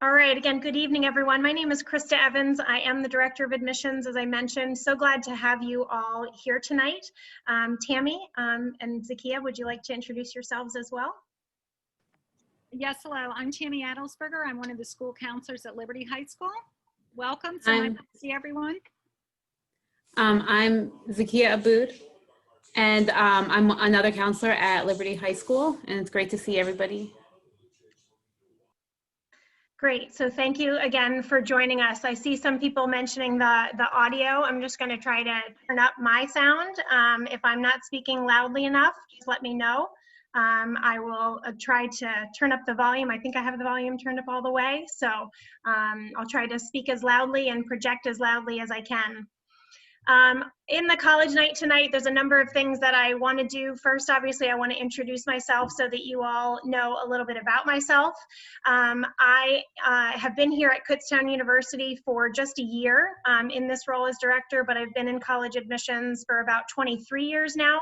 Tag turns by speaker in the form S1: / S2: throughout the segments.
S1: All right, again, good evening, everyone. My name is Krista Evans. I am the Director of Admissions, as I mentioned. So glad to have you all here tonight. Tammy and Zakia, would you like to introduce yourselves as well?
S2: Yes, hello. I'm Tammy Adelsberger. I'm one of the school counselors at Liberty High School. Welcome. So nice to see everyone.
S3: I'm Zakia Aboud, and I'm another counselor at Liberty High School, and it's great to see everybody.
S1: Great. So thank you again for joining us. I see some people mentioning the audio. I'm just going to try to turn up my sound. If I'm not speaking loudly enough, just let me know. I will try to turn up the volume. I think I have the volume turned up all the way. So I'll try to speak as loudly and project as loudly as I can. In the college night tonight, there's a number of things that I want to do. First, obviously, I want to introduce myself so that you all know a little bit about myself. I have been here at Kutztown University for just a year in this role as director, but I've been in college admissions for about 23 years now.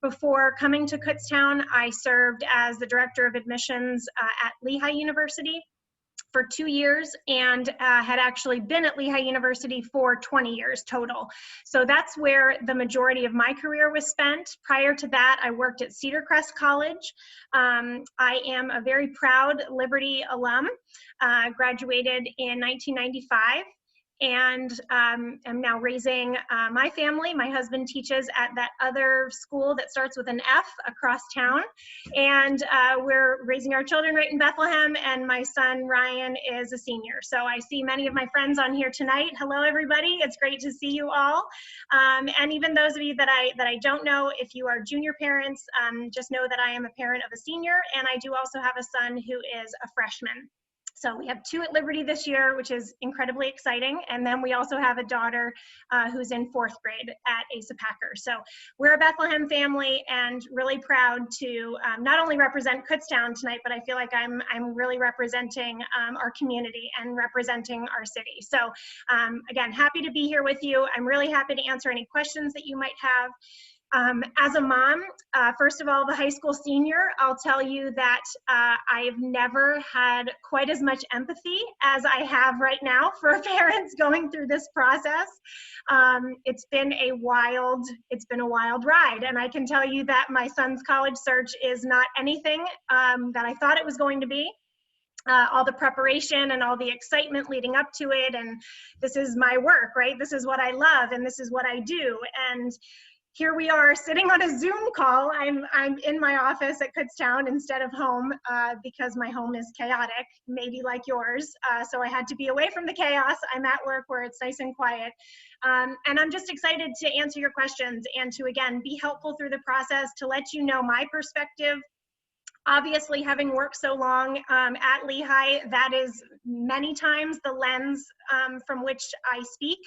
S1: Before coming to Kutztown, I served as the director of admissions at Lehigh University for 2 years and had actually been at Lehigh University for 20 years total. So that's where the majority of my career was spent. Prior to that, I worked at Cedar Crest College. I am a very proud Liberty alum, graduated in 1995. And I'm now raising my family. My husband teaches at that other school that starts with an F across town. And we're raising our children right in Bethlehem, and my son Ryan is a senior. So I see many of my friends on here tonight. Hello, everybody. It's great to see you all. And even those of you that I don't know, if you are junior parents, just know that I am a parent of a senior, and I do also have a son who is a freshman. So we have 2 at Liberty this year, which is incredibly exciting. And then we also have a daughter who's in 4th grade at Asa Packer. So we're a Bethlehem family and really proud to not only represent Kutztown tonight, but I feel like I'm really representing our community and representing our city. So again, happy to be here with you. I'm really happy to answer any questions that you might have. As a mom, first of all, the high school senior, I'll tell you that I've never had quite as much empathy as I have right now for parents going through this process. It's been a wild ride, and I can tell you that my son's college search is not anything that I thought it was going to be. All the preparation and all the excitement leading up to it, and this is my work, right? This is what I love, and this is what I do, and here we are sitting on a Zoom call. I'm in my office at Kutztown instead of home because my home is chaotic, maybe like yours. So I had to be away from the chaos. I'm at work where it's nice and quiet. And I'm just excited to answer your questions and to, again, be helpful through the process, to let you know my perspective. Obviously, having worked so long at Lehigh, that is many times the lens from which I speak,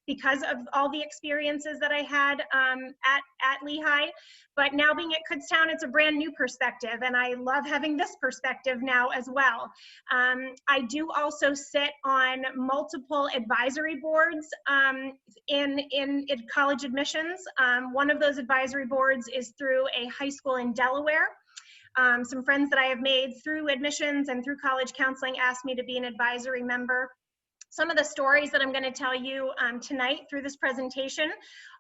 S1: because of all the experiences that I had at Lehigh. But now being at Kutztown, it's a brand new perspective, and I love having this perspective now as well. I do also sit on multiple advisory boards in college admissions. One of those advisory boards is through a high school in Delaware. Some friends that I have made through admissions and through college counseling asked me to be an advisory member. Some of the stories that I'm going to tell you tonight through this presentation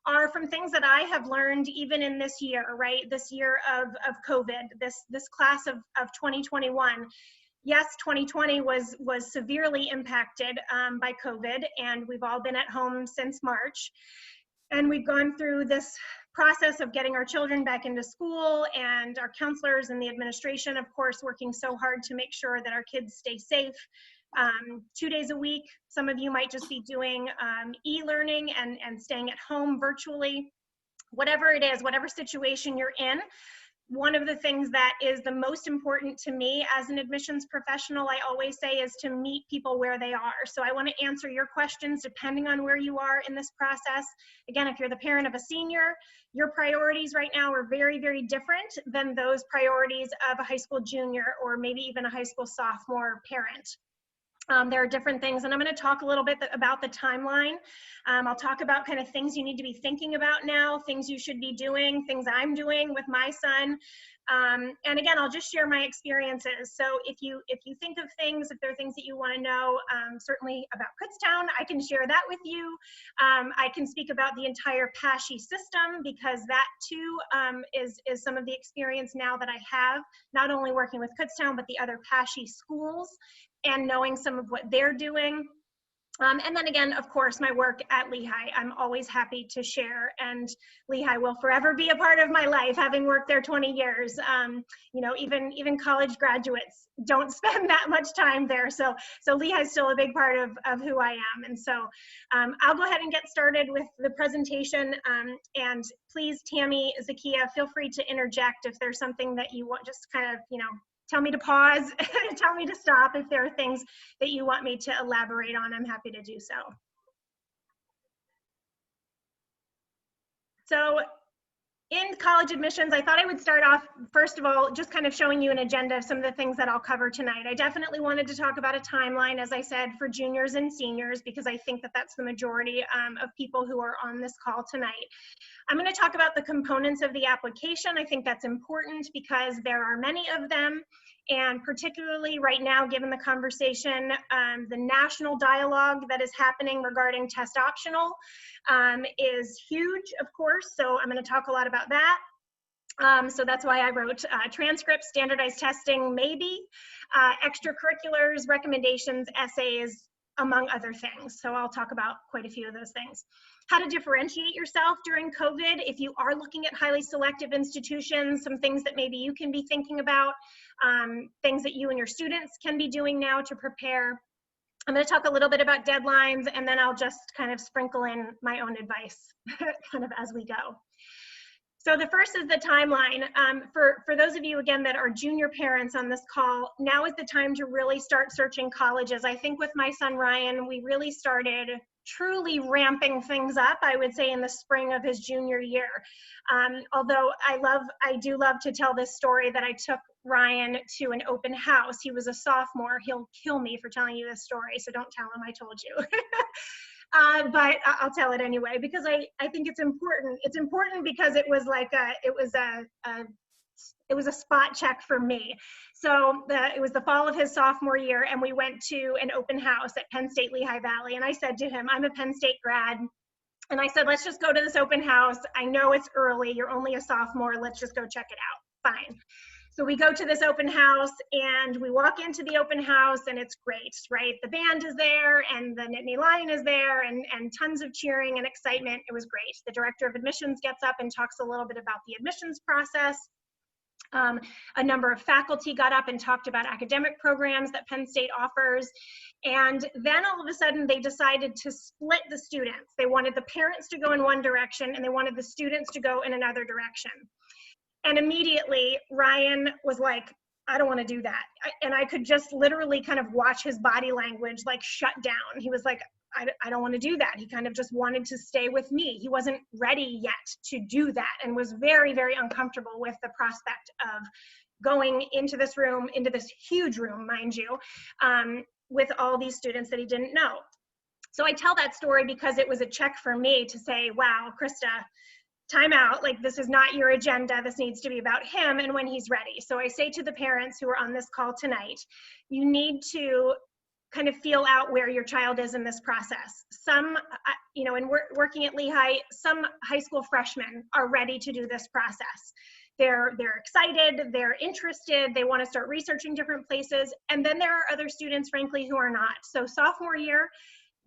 S1: are from things that I have learned even in this year, right? This year of COVID, this class of 2021. Yes, 2020 was severely impacted by COVID, and we've all been at home since March. And we've gone through this process of getting our children back into school, and our counselors and the administration, of course, working so hard to make sure that our kids stay safe. 2 days a week. Some of you might just be doing e-learning and staying at home virtually. Whatever it is, whatever situation you're in, one of the things that is the most important to me as an admissions professional, I always say, is to meet people where they are. So I want to answer your questions depending on where you are in this process. Again, if you're the parent of a senior, your priorities right now are very, very different than those priorities of a high school junior or maybe even a high school sophomore parent. There are different things, and I'm going to talk a little bit about the timeline. I'll talk about kind of things you need to be thinking about now, things you should be doing, things I'm doing with my son. And again, I'll just share my experiences. So if you think of things, if there are things that you want to know, certainly about Kutztown, I can share that with you. I can speak about the entire PASHE system, because that too is some of the experience now that I have, not only working with Kutztown, but the other PASHE schools, and knowing some of what they're doing. And then again, of course, my work at Lehigh, I'm always happy to share, and Lehigh will forever be a part of my life, having worked there 20 years. You know, even college graduates don't spend that much time there. So Lehigh is still a big part of who I am. And so I'll go ahead and get started with the presentation. And please, Tammy, Zakia, feel free to interject if there's something that you want, just kind of, you know, tell me to pause, tell me to stop if there are things that you want me to elaborate on. I'm happy to do so. So in college admissions, I thought I would start off, first of all, just kind of showing you an agenda of some of the things that I'll cover tonight. I definitely wanted to talk about a timeline, as I said, for juniors and seniors, because I think that that's the majority of people who are on this call tonight. I'm going to talk about the components of the application. I think that's important because there are many of them, and particularly right now, given the conversation, the national dialogue that is happening regarding test optional is huge, of course, so I'm going to talk a lot about that. So that's why I wrote transcripts, standardized testing, maybe, extracurriculars, recommendations, essays, among other things. So I'll talk about quite a few of those things. How to differentiate yourself during COVID. If you are looking at highly selective institutions, some things that maybe you can be thinking about, things that you and your students can be doing now to prepare. I'm going to talk a little bit about deadlines, and then I'll just kind of sprinkle in my own advice kind of as we go. So the first is the timeline. For those of you, again, that are junior parents on this call, now is the time to really start searching colleges. I think with my son Ryan, we really started truly ramping things up, I would say, in the spring of his junior year. Although I do love to tell this story that I took Ryan to an open house. He was a sophomore. He'll kill me for telling you this story, so don't tell him I told you. But I'll tell it anyway, because I think it's important. It's important because it was like it was a spot check for me. So it was the fall of his sophomore year, and we went to an open house at Penn State Lehigh Valley. And I said to him, I'm a Penn State grad. And I said, let's just go to this open house. I know it's early. You're only a sophomore. Let's just go check it out. Fine. So we go to this open house, and we walk into the open house, and it's great, right? The band is there, and the Nittany Lion is there, and tons of cheering and excitement. It was great. The director of admissions gets up and talks a little bit about the admissions process. A number of faculty got up and talked about academic programs that Penn State offers. And then all of a sudden, they decided to split the students. They wanted the parents to go in one direction, and they wanted the students to go in another direction. And immediately, Ryan was like, I don't want to do that. And I could just literally kind of watch his body language like shut down. He was like, I don't want to do that. He kind of just wanted to stay with me. He wasn't ready yet to do that, and was very, very uncomfortable with the prospect of going into this room, into this huge room, mind you, with all these students that he didn't know. So I tell that story because it was a check for me to say, wow, Krista, time out, like this is not your agenda. This needs to be about him and when he's ready. So I say to the parents who are on this call tonight, you need to kind of feel out where your child is in this process. Some, you know, in working at Lehigh, some high school freshmen are ready to do this process. They're excited, they're interested, they want to start researching different places. And then there are other students, frankly, who are not. So sophomore year,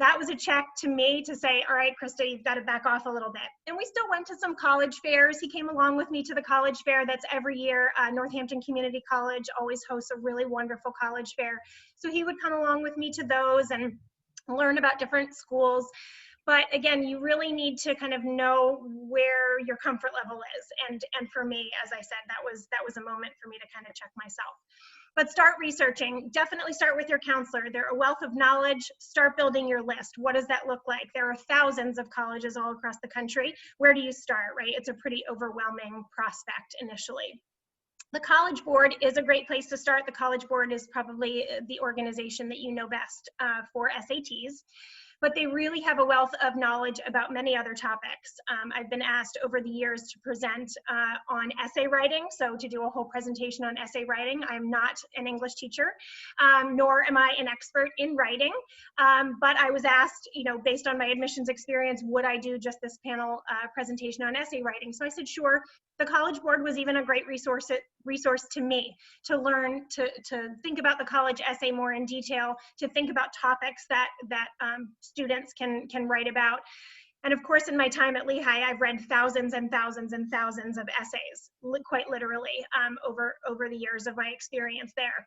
S1: that was a check to me to say, all right, Krista, you've got to back off a little bit. And we still went to some college fairs. He came along with me to the college fair that's every year. Northampton Community College always hosts a really wonderful college fair. So he would come along with me to those and learn about different schools. But again, you really need to kind of know where your comfort level is. And for me, as I said, that was a moment for me to kind of check myself. But start researching. Definitely start with your counselor. They're a wealth of knowledge. Start building your list. What does that look like? There are thousands of colleges all across the country. Where do you start, right? It's a pretty overwhelming prospect initially. The College Board is a great place to start. The College Board is probably the organization that you know best for SATs, but they really have a wealth of knowledge about many other topics. I've been asked over the years to present on essay writing, so to do a whole presentation on essay writing. I'm not an English teacher, nor am I an expert in writing, but I was asked, you know, based on my admissions experience, would I do just this panel presentation on essay writing? So I said, sure. The College Board was even a great resource to me to learn to think about the college essay more in detail, to think about topics that students can write about. And of course, in my time at Lehigh, I've read thousands and thousands and thousands of essays, quite literally, over the years of my experience there.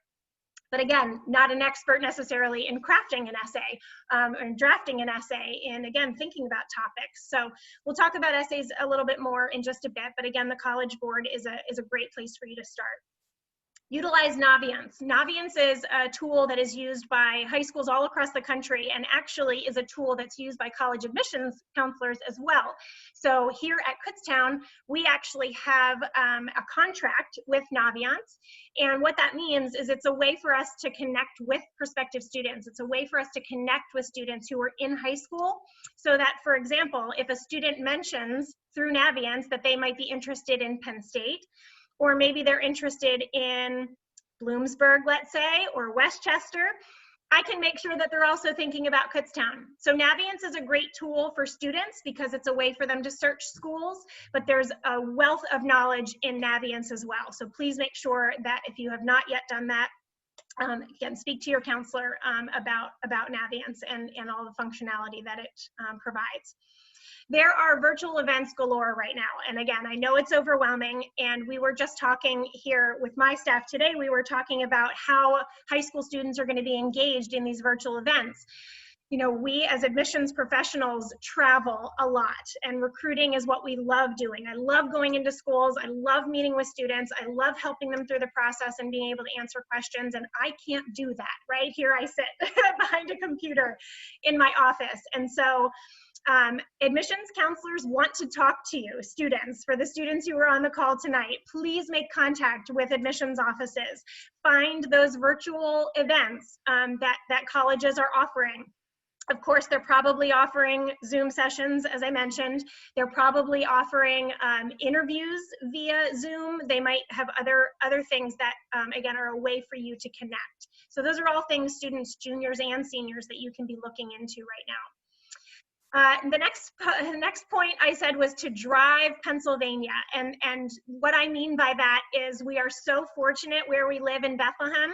S1: But again, not an expert necessarily in crafting an essay or drafting an essay, and again, thinking about topics. So we'll talk about essays a little bit more in just a bit, but again, the College Board is a great place for you to start. Utilize Naviance. Naviance is a tool that is used by high schools all across the country, and actually is a tool that's used by college admissions counselors as well. So here at Kutztown, we actually have a contract with Naviance, and what that means is it's a way for us to connect with prospective students. It's a way for us to connect with students who are in high school, so that, for example, if a student mentions through Naviance that they might be interested in Penn State, or maybe they're interested in Bloomsburg, let's say, or Westchester, I can make sure that they're also thinking about Kutztown. So Naviance is a great tool for students because it's a way for them to search schools, but there's a wealth of knowledge in Naviance as well. So please make sure that if you have not yet done that, again, speak to your counselor about Naviance and all the functionality that it provides. There are virtual events galore right now. And again, I know it's overwhelming, and we were just talking here with my staff today, we were talking about how high school students are going to be engaged in these virtual events. You know, we as admissions professionals travel a lot, and recruiting is what we love doing. I love going into schools. I love meeting with students. I love helping them through the process and being able to answer questions. And I can't do that, right? Here I sit behind a computer in my office. And so admissions counselors want to talk to you, students. For the students who are on the call tonight, please make contact with admissions offices. Find those virtual events that colleges are offering. Of course, they're probably offering Zoom sessions, as I mentioned. They're probably offering interviews via Zoom. They might have other things that, again, are a way for you to connect. So those are all things, students, juniors and seniors, that you can be looking into right now. The next point I said was to drive Pennsylvania. And what I mean by that is we are so fortunate where we live in Bethlehem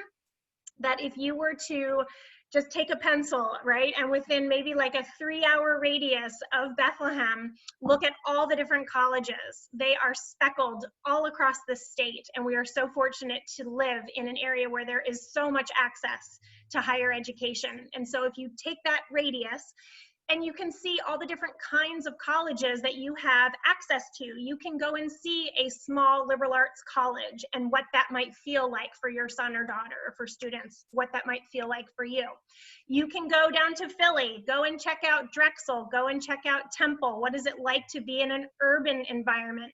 S1: that if you were to just take a pencil, right, and within maybe like a 3-hour radius of Bethlehem, look at all the different colleges. They are speckled all across the state, and we are so fortunate to live in an area where there is so much access to higher education. And so if you take that radius, and you can see all the different kinds of colleges that you have access to. You can go and see a small liberal arts college and what that might feel like for your son or daughter, or for students, what that might feel like for you. You can go down to Philly, go and check out Drexel, go and check out Temple. What is it like to be in an urban environment?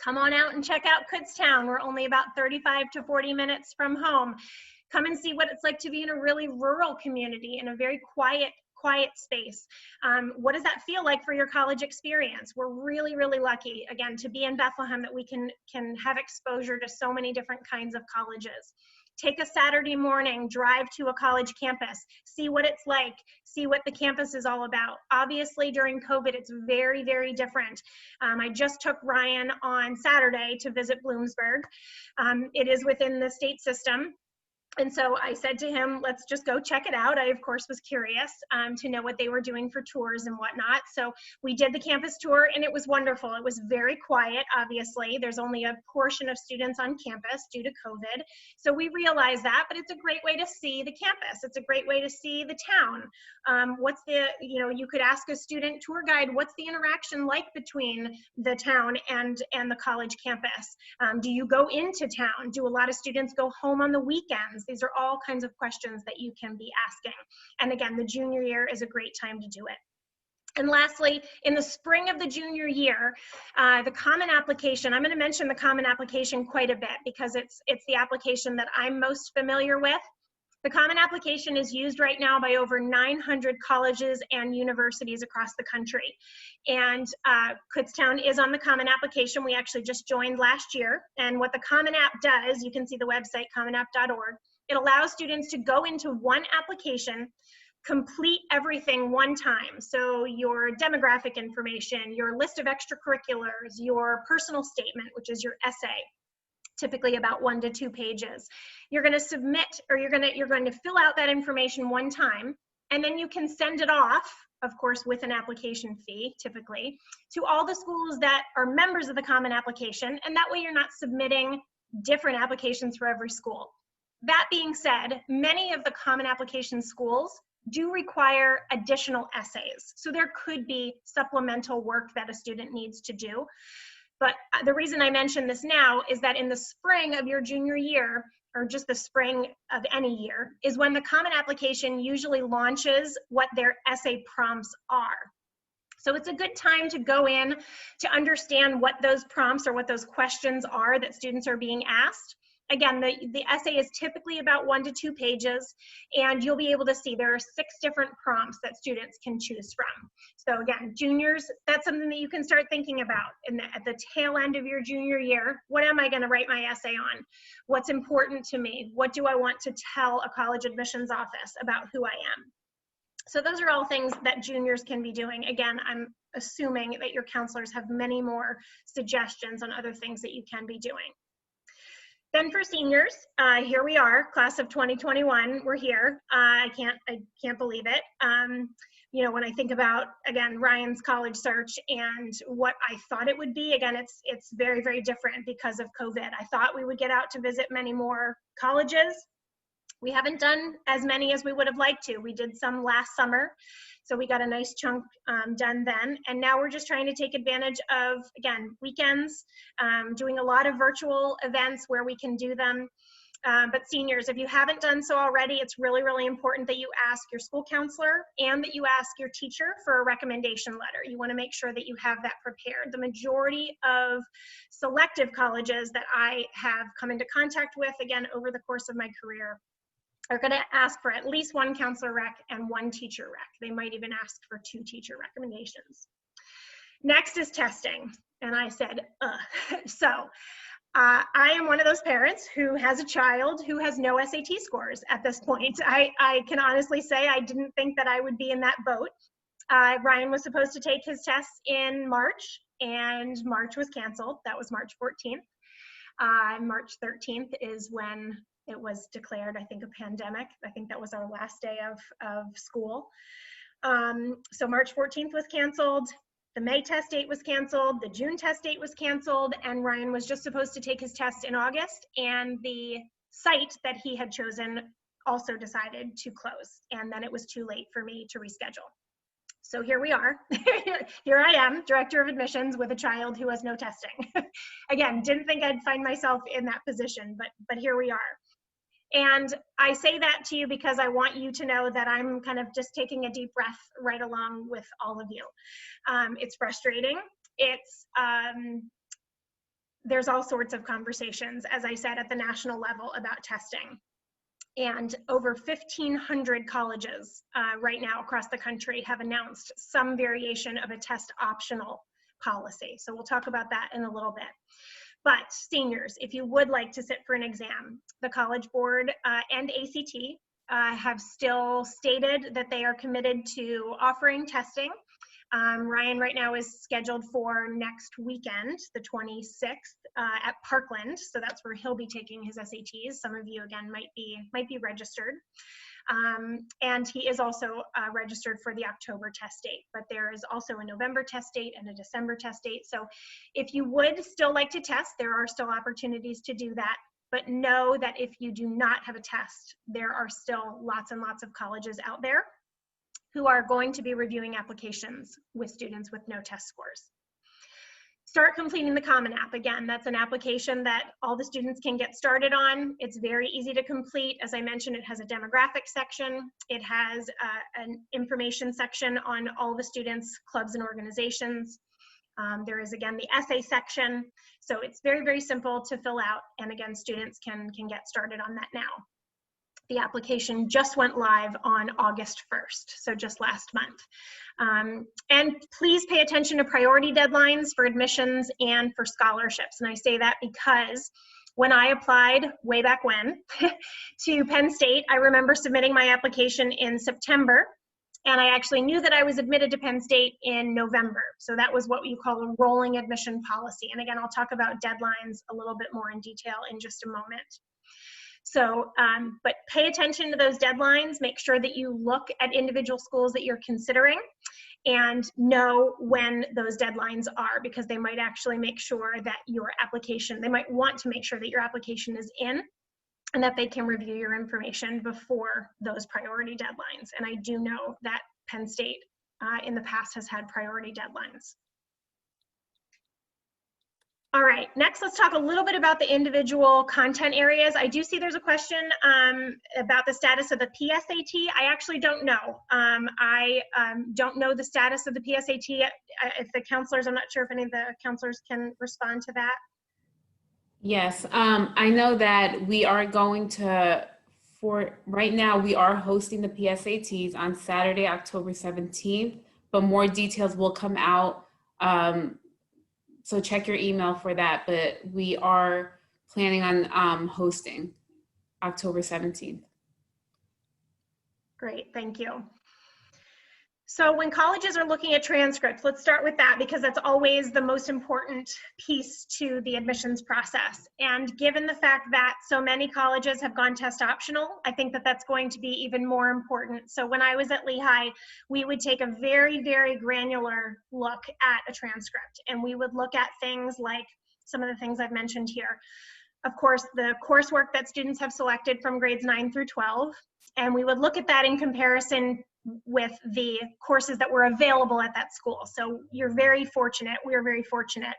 S1: Come on out and check out Kutztown. We're only about 35 to 40 minutes from home. Come and see what it's like to be in a really rural community, in a very quiet space. What does that feel like for your college experience? We're really, really lucky, again, to be in Bethlehem, that we can have exposure to so many different kinds of colleges. Take a Saturday morning, drive to a college campus, see what it's like, see what the campus is all about. Obviously, during COVID, it's very, very different. I just took Ryan on Saturday to visit Bloomsburg. It is within the state system. And so I said to him, let's just go check it out. I, of course, was curious to know what they were doing for tours and whatnot. So we did the campus tour, and it was wonderful. It was very quiet, obviously. There's only a portion of students on campus due to COVID. So we realized that, but it's a great way to see the campus. It's a great way to see the town. What's the, you could ask a student tour guide, what's the interaction like between the town and the college campus? Do you go into town? Do a lot of students go home on the weekends? These are all kinds of questions that you can be asking. And again, the junior year is a great time to do it. And lastly, in the spring of the junior year, the Common Application, I'm going to mention the Common Application quite a bit because it's the application that I'm most familiar with. The Common Application is used right now by over 900 colleges and universities across the country. And Kutztown is on the Common Application. We actually just joined last year. And what the Common App does, you can see the website, commonapp.org. It allows students to go into one application, complete everything one time. So your demographic information, your list of extracurriculars, your personal statement, which is your essay, typically about 1 to 2 pages. You're going to submit, or you're going to fill out that information one time, and then you can send it off, of course, with an application fee, typically, to all the schools that are members of the Common Application, and that way you're not submitting different applications for every school. That being said, many of the Common Application schools do require additional essays. So there could be supplemental work that a student needs to do. But the reason I mention this now is that in the spring of your junior year, or just the spring of any year, is when the Common Application usually launches what their essay prompts are. So it's a good time to go in to understand what those prompts or what those questions are that students are being asked. Again, the essay is typically about 1 to 2 pages, and you'll be able to see there are 6 different prompts that students can choose from. So again, juniors, that's something that you can start thinking about at the tail end of your junior year. What am I going to write my essay on? What's important to me? What do I want to tell a college admissions office about who I am? So those are all things that juniors can be doing. Again, I'm assuming that your counselors have many more suggestions on other things that you can be doing. Then for seniors, here we are, class of 2021, we're here. I can't believe it. You know, when I think about, again, Ryan's college search and what I thought it would be, again, it's very, very different because of COVID. I thought we would get out to visit many more colleges. We haven't done as many as we would have liked to. We did some last summer, so we got a nice chunk done then. And now we're just trying to take advantage of, again, weekends, doing a lot of virtual events where we can do them. But seniors, if you haven't done so already, it's really, really important that you ask your school counselor and that you ask your teacher for a recommendation letter. You want to make sure that you have that prepared. The majority of selective colleges that I have come into contact with, again, over the course of my career, are going to ask for at least 1 counselor rec and 1 teacher rec. They might even ask for 2 teacher recommendations. Next is testing. And I said, So I am one of those parents who has a child who has no SAT scores at this point. I can honestly say I didn't think that I would be in that boat. Ryan was supposed to take his tests in March, and March was canceled. That was March 14th. March 13th is when it was declared, I think, a pandemic. I think that was our last day of school. So March 14th was canceled. The May test date was canceled. The June test date was canceled. And Ryan was just supposed to take his test in August. And the site that he had chosen also decided to close. And then it was too late for me to reschedule. So here we are. Here I am, director of admissions with a child who has no testing. Again, didn't think I'd find myself in that position, but here we are. And I say that to you because I want you to know that I'm kind of just taking a deep breath right along with all of you. It's frustrating. There's all sorts of conversations, as I said, at the national level about testing. And over 1,500 colleges right now across the country have announced some variation of a test optional policy. So we'll talk about that in a little bit. But seniors, if you would like to sit for an exam, the College Board and ACT have still stated that they are committed to offering testing. Ryan right now is scheduled for next weekend, the 26th, at Parkland. So that's where he'll be taking his SATs. Some of you, again, might be registered. And he is also registered for the October test date, but there is also a November test date and a December test date. So if you would still like to test, there are still opportunities to do that, but know that if you do not have a test, there are still lots and lots of colleges out there who are going to be reviewing applications with students with no test scores. Start completing the Common App. Again, that's an application that all the students can get started on. It's very easy to complete. As I mentioned, it has a demographic section. It has an information section on all the students' clubs and organizations. There is, again, the essay section. So it's very, very simple to fill out. And again, students can get started on that now. The application just went live on August 1st, so just last month. And please pay attention to priority deadlines for admissions and for scholarships. And I say that because when I applied way back when to Penn State, I remember submitting my application in September, and I actually knew that I was admitted to Penn State in November. So that was what you call a rolling admission policy. And again, I'll talk about deadlines a little bit more in detail in just a moment. So, but pay attention to those deadlines. Make sure that you look at individual schools that you're considering and know when those deadlines are, because they might actually make sure that your application, they might want to make sure that your application is in and that they can review your information before those priority deadlines. And I do know that Penn State in the past has had priority deadlines. All right, next let's talk a little bit about the individual content areas. I do see there's a question about the status of the PSAT. I actually don't know. I don't know the status of the PSAT. If the counselors, I'm not sure if any of the counselors can respond to that.
S3: Yes, I know that we are going to, for right now, we are hosting the PSATs on Saturday, October 17th, but more details will come out. So check your email for that, but we are planning on hosting October 17th.
S1: Great, thank you. So when colleges are looking at transcripts, let's start with that because that's always the most important piece to the admissions process. And given the fact that so many colleges have gone test optional, I think that that's going to be even more important. So when I was at Lehigh, we would take a very, very granular look at a transcript, and we would look at things like some of the things I've mentioned here. Of course, the coursework that students have selected from grades 9 through 12, and we would look at that in comparison with the courses that were available at that school. So you're very fortunate, we're very fortunate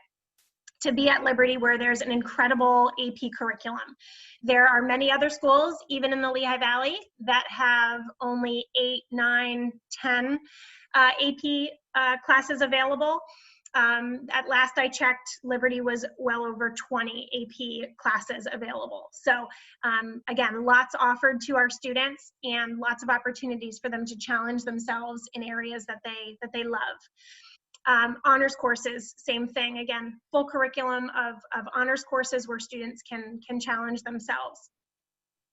S1: to be at Liberty where there's an incredible AP curriculum. There are many other schools, even in the Lehigh Valley, that have only 8, 9, 10 AP classes available. At last I checked, Liberty was well over 20 AP classes available. So again, lots offered to our students and lots of opportunities for them to challenge themselves in areas that they love. Honors courses, same thing. Again, full curriculum of honors courses where students can challenge themselves.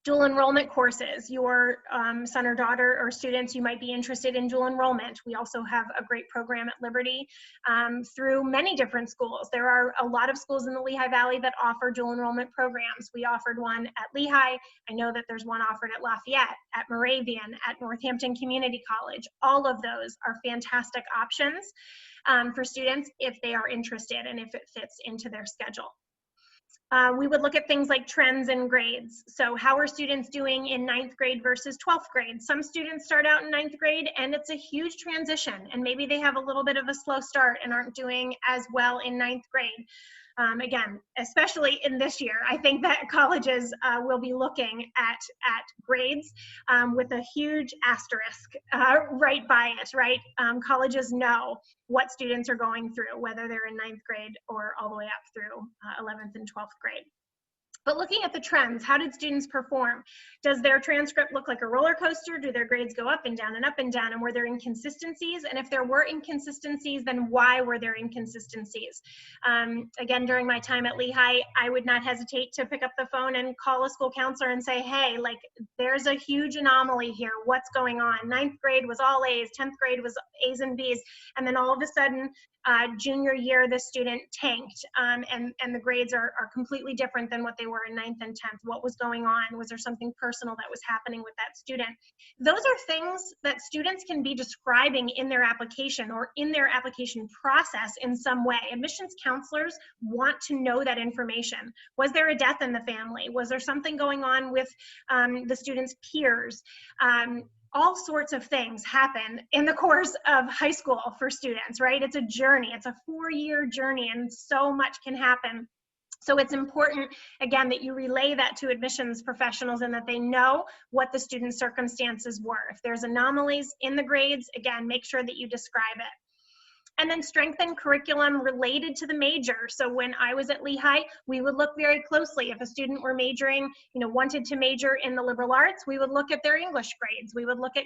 S1: Dual enrollment courses, your son or daughter or students, you might be interested in dual enrollment. We also have a great program at Liberty through many different schools. There are a lot of schools in the Lehigh Valley that offer dual enrollment programs. We offered one at Lehigh. I know that there's one offered at Lafayette, at Moravian, at Northampton Community College. All of those are fantastic options for students if they are interested and if it fits into their schedule. We would look at things like trends in grades. So how are students doing in 9th grade versus 12th grade? Some students start out in 9th grade and it's a huge transition, and maybe they have a little bit of a slow start and aren't doing as well in 9th grade. Again, especially in this year, I think that colleges will be looking at grades with a huge asterisk right by it, right? Colleges know what students are going through, whether they're in 9th grade or all the way up through 11th and 12th grade. But looking at the trends, how did students perform? Does their transcript look like a roller coaster? Do their grades go up and down and up and down? And were there inconsistencies? And if there were inconsistencies, then why were there inconsistencies? Again, during my time at Lehigh, I would not hesitate to pick up the phone and call a school counselor and say, hey, like, there's a huge anomaly here. What's going on? 9th grade was all A's, 10th grade was A's and B's. And then all of a sudden, junior year, the student tanked, and the grades are completely different than what they were in 9th and 10th. What was going on? Was there something personal that was happening with that student? Those are things that students can be describing in their application or in their application process in some way. Admissions counselors want to know that information. Was there a death in the family? Was there something going on with the student's peers? all sorts of things happen in the course of high school for students, right? It's a journey, it's a 4-year journey, and so much can happen. So it's important, again, that you relay that to admissions professionals and that they know what the student's circumstances were. If there's anomalies in the grades, again, make sure that you describe it. And then strengthen curriculum related to the major. So when I was at Lehigh, we would look very closely. If a student were majoring, wanted to major in the liberal arts, we would look at their English grades. We would look at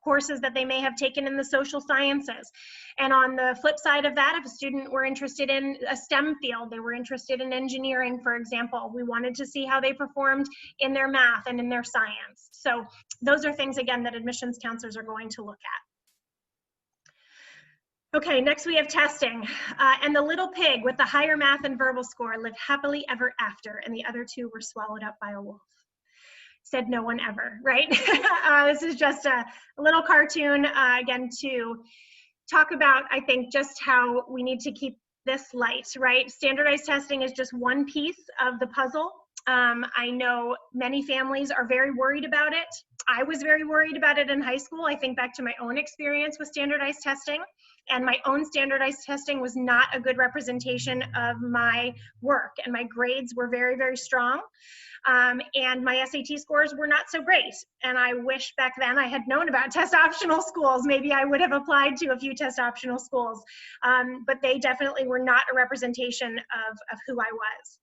S1: courses that they may have taken in the social sciences. And on the flip side of that, if a student were interested in a STEM field, they were interested in engineering, for example, we wanted to see how they performed in their math and in their science. So those are things, again, that admissions counselors are going to look at. Okay, next we have testing. And the little pig with the higher math and verbal score lived happily ever after, and the other two were swallowed up by a wolf. Said no one ever, right? This is just a little cartoon, again, to talk about, I think, just how we need to keep this light, right? Standardized testing is just one piece of the puzzle. I know many families are very worried about it. I was very worried about it in high school. I think back to my own experience with standardized testing, and my own standardized testing was not a good representation of my work, and my grades were very, very strong. And my SAT scores were not so great. And I wish back then I had known about test optional schools. Maybe I would have applied to a few test optional schools, but they definitely were not a representation of who I was.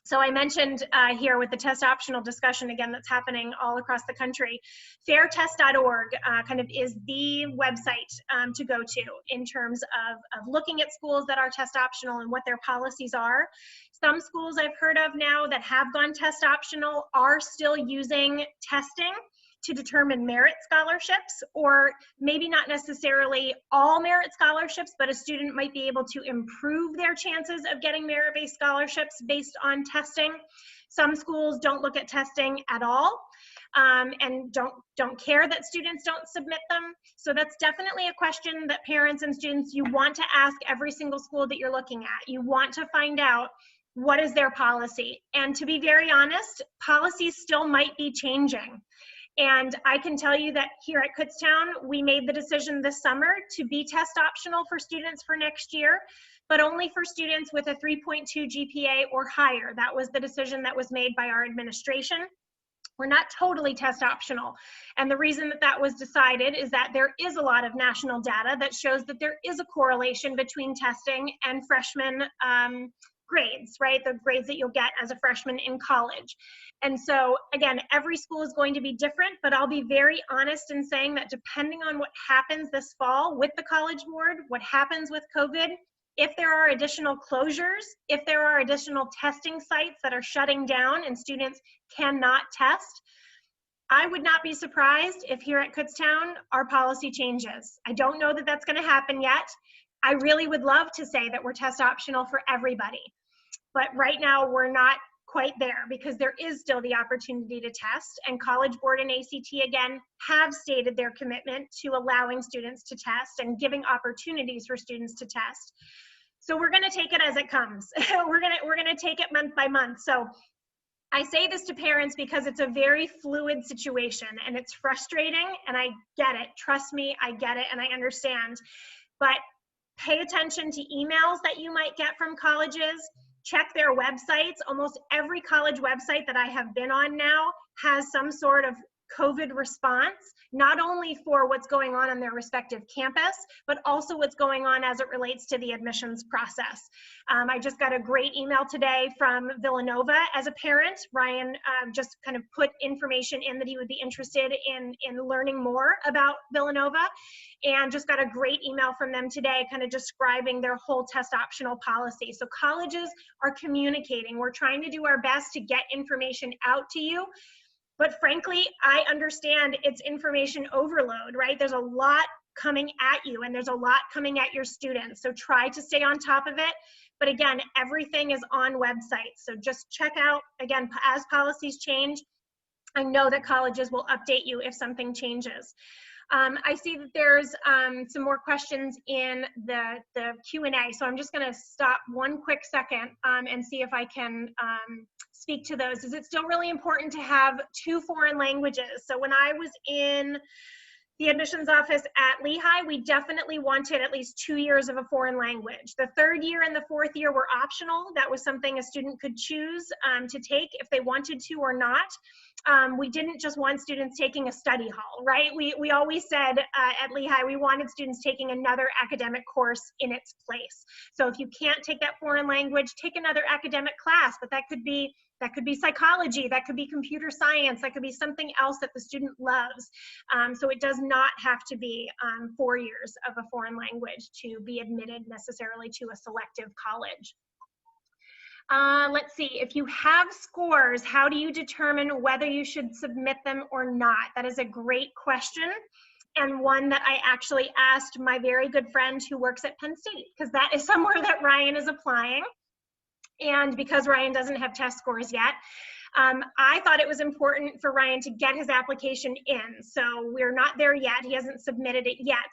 S1: So I mentioned here with the test optional discussion, again, that's happening all across the country, fairtest.org kind of is the website to go to in terms of looking at schools that are test optional and what their policies are. Some schools I've heard of now that have gone test optional are still using testing to determine merit scholarships, or maybe not necessarily all merit scholarships, but a student might be able to improve their chances of getting merit-based scholarships based on testing. Some schools don't look at testing at all, and don't care that students don't submit them. So that's definitely a question that parents and students, you want to ask every single school that you're looking at. You want to find out what is their policy. And to be very honest, policies still might be changing. And I can tell you that here at Kutztown, we made the decision this summer to be test optional for students for next year, but only for students with a 3.2 GPA or higher. That was the decision that was made by our administration. We're not totally test optional. And the reason that that was decided is that there is a lot of national data that shows that there is a correlation between testing and freshman grades, right? The grades that you'll get as a freshman in college. And so again, every school is going to be different, but I'll be very honest in saying that depending on what happens this fall with the College Board, what happens with COVID, if there are additional closures, if there are additional testing sites that are shutting down and students cannot test, I would not be surprised if here at Kutztown, our policy changes. I don't know that that's going to happen yet. I really would love to say that we're test optional for everybody, but right now we're not quite there because there is still the opportunity to test, and College Board and ACT again have stated their commitment to allowing students to test and giving opportunities for students to test. So we're going to take it as it comes. we're going to take it month by month. So I say this to parents because it's a very fluid situation and it's frustrating, and I get it. Trust me, I get it and I understand. But pay attention to emails that you might get from colleges. Check their websites. Almost every college website that I have been on now has some sort of COVID response, not only for what's going on their respective campus, but also what's going on as it relates to the admissions process. I just got a great email today from Villanova as a parent. Ryan just kind of put information in that he would be interested in learning more about Villanova, and just got a great email from them today kind of describing their whole test optional policy. So colleges are communicating. We're trying to do our best to get information out to you. But frankly, I understand it's information overload, right? There's a lot coming at you and there's a lot coming at your students. So try to stay on top of it. But again, everything is on websites. So just check out, again, as policies change, I know that colleges will update you if something changes. I see that there's some more questions in the Q&A, so I'm just going to stop one quick second and see if I can speak to those. Is it still really important to have 2 foreign languages? So when I was in the admissions office at Lehigh, we definitely wanted at least 2 years of a foreign language. The 3rd year and the 4th year were optional. That was something a student could choose to take if they wanted to or not. We didn't just want students taking a study hall, right? We always said at Lehigh, we wanted students taking another academic course in its place. So if you can't take that foreign language, take another academic class, but that could be psychology, that could be computer science, that could be something else that the student loves. So it does not have to be 4 years of a foreign language to be admitted necessarily to a selective college. Let's see, if you have scores, how do you determine whether you should submit them or not? That is a great question, and one that I actually asked my very good friend who works at Penn State, because that is somewhere that Ryan is applying. And because Ryan doesn't have test scores yet, I thought it was important for Ryan to get his application in. So we're not there yet. He hasn't submitted it yet.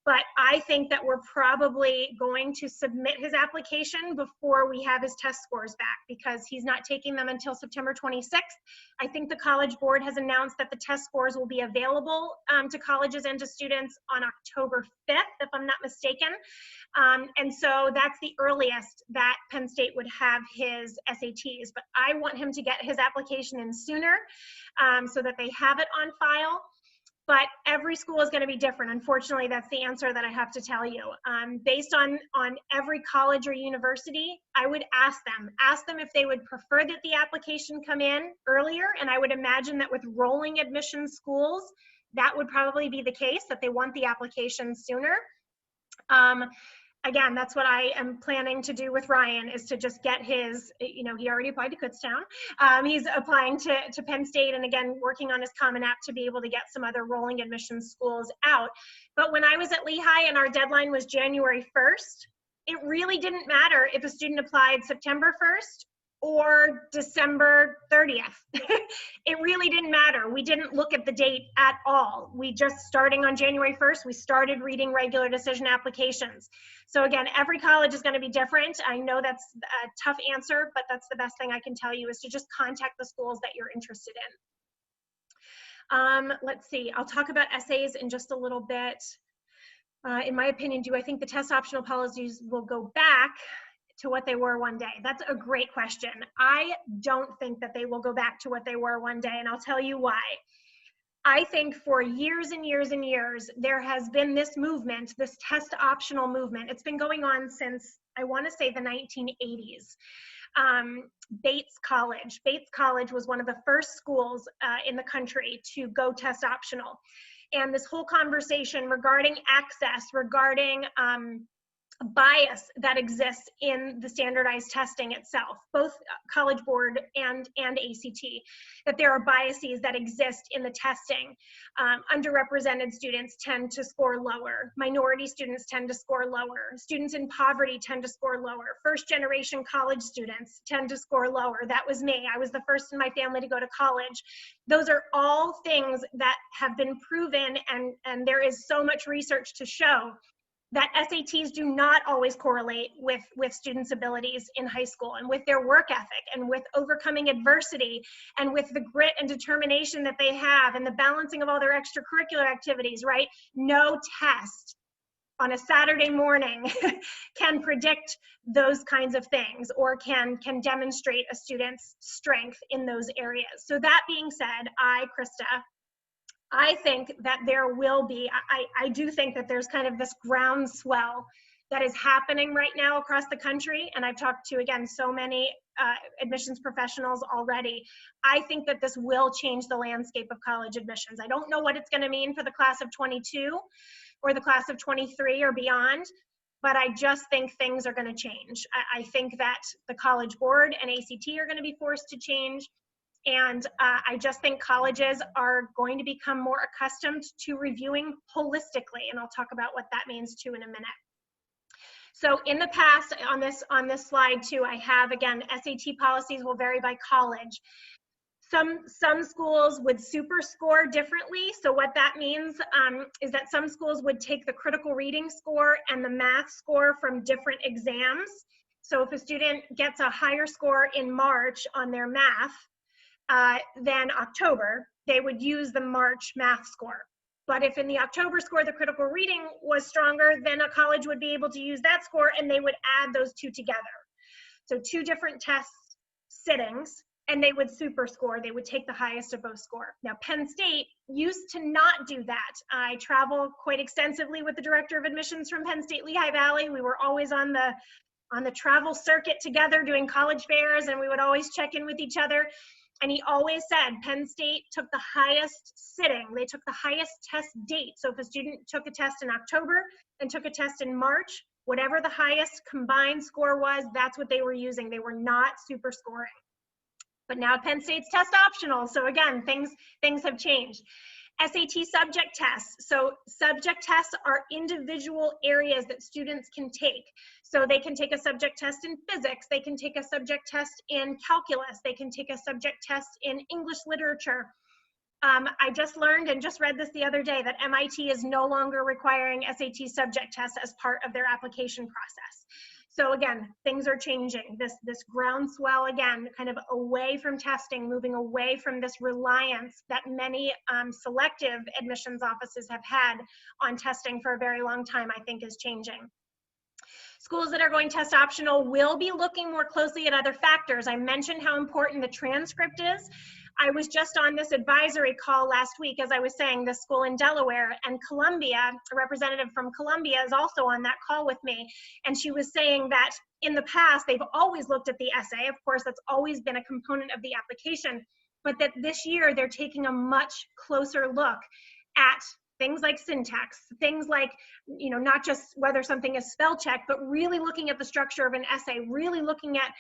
S1: But I think that we're probably going to submit his application before we have his test scores back, because he's not taking them until September 26th. I think the College Board has announced that the test scores will be available to colleges and to students on October 5th, if I'm not mistaken. And so that's the earliest that Penn State would have his SATs. But I want him to get his application in sooner so that they have it on file. But every school is going to be different. Unfortunately, that's the answer that I have to tell you. Based on every college or university, I would ask them if they would prefer that the application come in earlier. And I would imagine that with rolling admission schools, that would probably be the case, that they want the application sooner. Again, that's what I am planning to do with Ryan, is to just get his, he already applied to Kutztown. He's applying to Penn State, and again, working on his Common App to be able to get some other rolling admission schools out. But when I was at Lehigh and our deadline was January 1st, it really didn't matter if a student applied September 1st or December 30th. It really didn't matter. We didn't look at the date at all. We just, starting on January 1st, we started reading regular decision applications. So again, every college is going to be different. I know that's a tough answer, but that's the best thing I can tell you, is to just contact the schools that you're interested in. Let's see, I'll talk about essays in just a little bit. In my opinion, do I think the test optional policies will go back to what they were one day? That's a great question. I don't think that they will go back to what they were one day, and I'll tell you why. I think for years and years and years, there has been this movement, this test optional movement. It's been going on since, I want to say, the 1980s. Bates College was one of the first schools in the country to go test optional. And this whole conversation regarding access, regarding bias that exists in the standardized testing itself, both College Board and ACT, that there are biases that exist in the testing. Underrepresented students tend to score lower. Minority students tend to score lower. Students in poverty tend to score lower. First-generation college students tend to score lower. That was me. I was the first in my family to go to college. Those are all things that have been proven, and there is so much research to show that SATs do not always correlate with students' abilities in high school, and with their work ethic, and with overcoming adversity, and with the grit and determination that they have, and the balancing of all their extracurricular activities, right? No test on a Saturday morning can predict those kinds of things, or can demonstrate a student's strength in those areas. So that being said, Krista, I think that there will be, I do think that there's kind of this groundswell that is happening right now across the country. And I've talked to, again, so many admissions professionals already. I think that this will change the landscape of college admissions. I don't know what it's going to mean for the class of 22 or the class of 23 or beyond, but I just think things are going to change. I think that the College Board and ACT are going to be forced to change. And I just think colleges are going to become more accustomed to reviewing holistically. And I'll talk about what that means too in a minute. So in the past, on this slide too, I have, again, SAT policies will vary by college. Some schools would super score differently. So what that means is that some schools would take the critical reading score and the math score from different exams. So if a student gets a higher score in March on their math than October, they would use the March math score. But if in the October score, the critical reading was stronger, then a college would be able to use that score and they would add those two together. So two different test sittings, and they would super score. They would take the highest of both score. Now, Penn State used to not do that. I travel quite extensively with the director of admissions from Penn State Lehigh Valley. We were always on the travel circuit together doing college fairs, and we would always check in with each other. And he always said Penn State took the highest sitting. They took the highest test date. So if a student took a test in October and took a test in March, whatever the highest combined score was, that's what they were using. They were not super scoring. But now Penn State's test optional. So again, things have changed. SAT subject tests. So subject tests are individual areas that students can take. So they can take a subject test in physics. They can take a subject test in calculus. They can take a subject test in English literature. I just learned and just read this the other day that MIT is no longer requiring SAT subject tests as part of their application process. So again, things are changing. This groundswell, again, kind of away from testing, moving away from this reliance that many selective admissions offices have had on testing for a very long time, I think is changing. Schools that are going test optional will be looking more closely at other factors. I mentioned how important the transcript is. I was just on this advisory call last week, as I was saying, this school in Delaware, and Columbia, a representative from Columbia is also on that call with me. And she was saying that in the past, they've always looked at the essay. Of course, that's always been a component of the application, but that this year they're taking a much closer look at things like syntax, things like, you know, not just whether something is spell check, but really looking at the structure of an essay, really looking at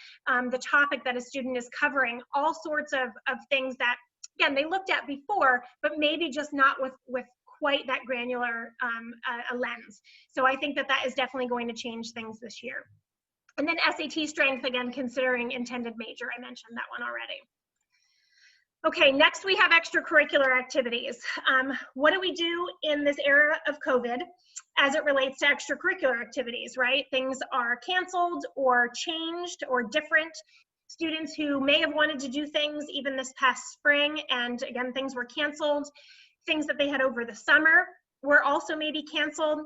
S1: the topic that a student is covering, all sorts of things that, again, they looked at before, but maybe just not with quite that granular a lens. So I think that is definitely going to change things this year. And then SAT strength, again, considering intended major. I mentioned that one already. Okay, next we have extracurricular activities. What do we do in this era of COVID as it relates to extracurricular activities, right? Things are canceled or changed or different. Students who may have wanted to do things even this past spring, and again, things were canceled. Things that they had over the summer were also maybe canceled.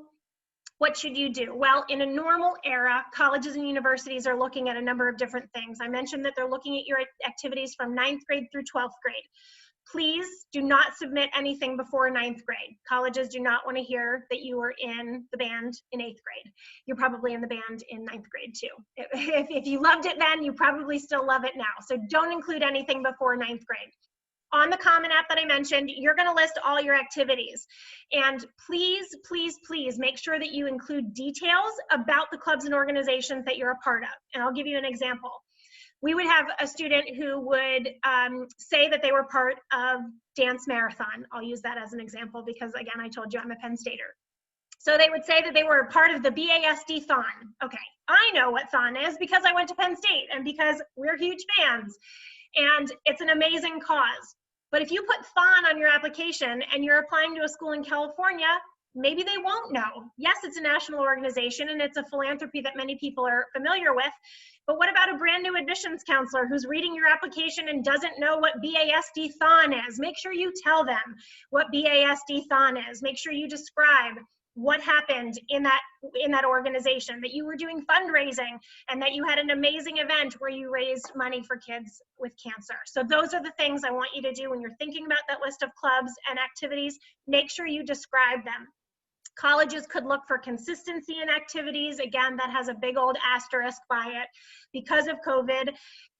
S1: What should you do? Well, in a normal era, colleges and universities are looking at a number of different things. I mentioned that they're looking at your activities from 9th grade through 12th grade. Please do not submit anything before 9th grade. Colleges do not want to hear that you were in the band in 8th grade. You're probably in the band in 9th grade too. If you loved it then, you probably still love it now. So don't include anything before 9th grade. On the Common App that I mentioned, you're going to list all your activities. And please, please, please make sure that you include details about the clubs and organizations that you're a part of. And I'll give you an example. We would have a student who would say that they were part of Dance Marathon. I'll use that as an example because, again, I told you I'm a Penn Stater. So they would say that they were part of the BASD Thon. Okay, I know what Thon is because I went to Penn State and because we're huge fans. And it's an amazing cause. But if you put Thon on your application and you're applying to a school in California, maybe they won't know. Yes, it's a national organization and it's a philanthropy that many people are familiar with. But what about a brand new admissions counselor who's reading your application and doesn't know what BASD Thon is? Make sure you tell them what BASD Thon is. Make sure you describe what happened in that organization, that you were doing fundraising and that you had an amazing event where you raised money for kids with cancer. So those are the things I want you to do when you're thinking about that list of clubs and activities. Make sure you describe them. Colleges could look for consistency in activities. Again, that has a big old asterisk by it because of COVID.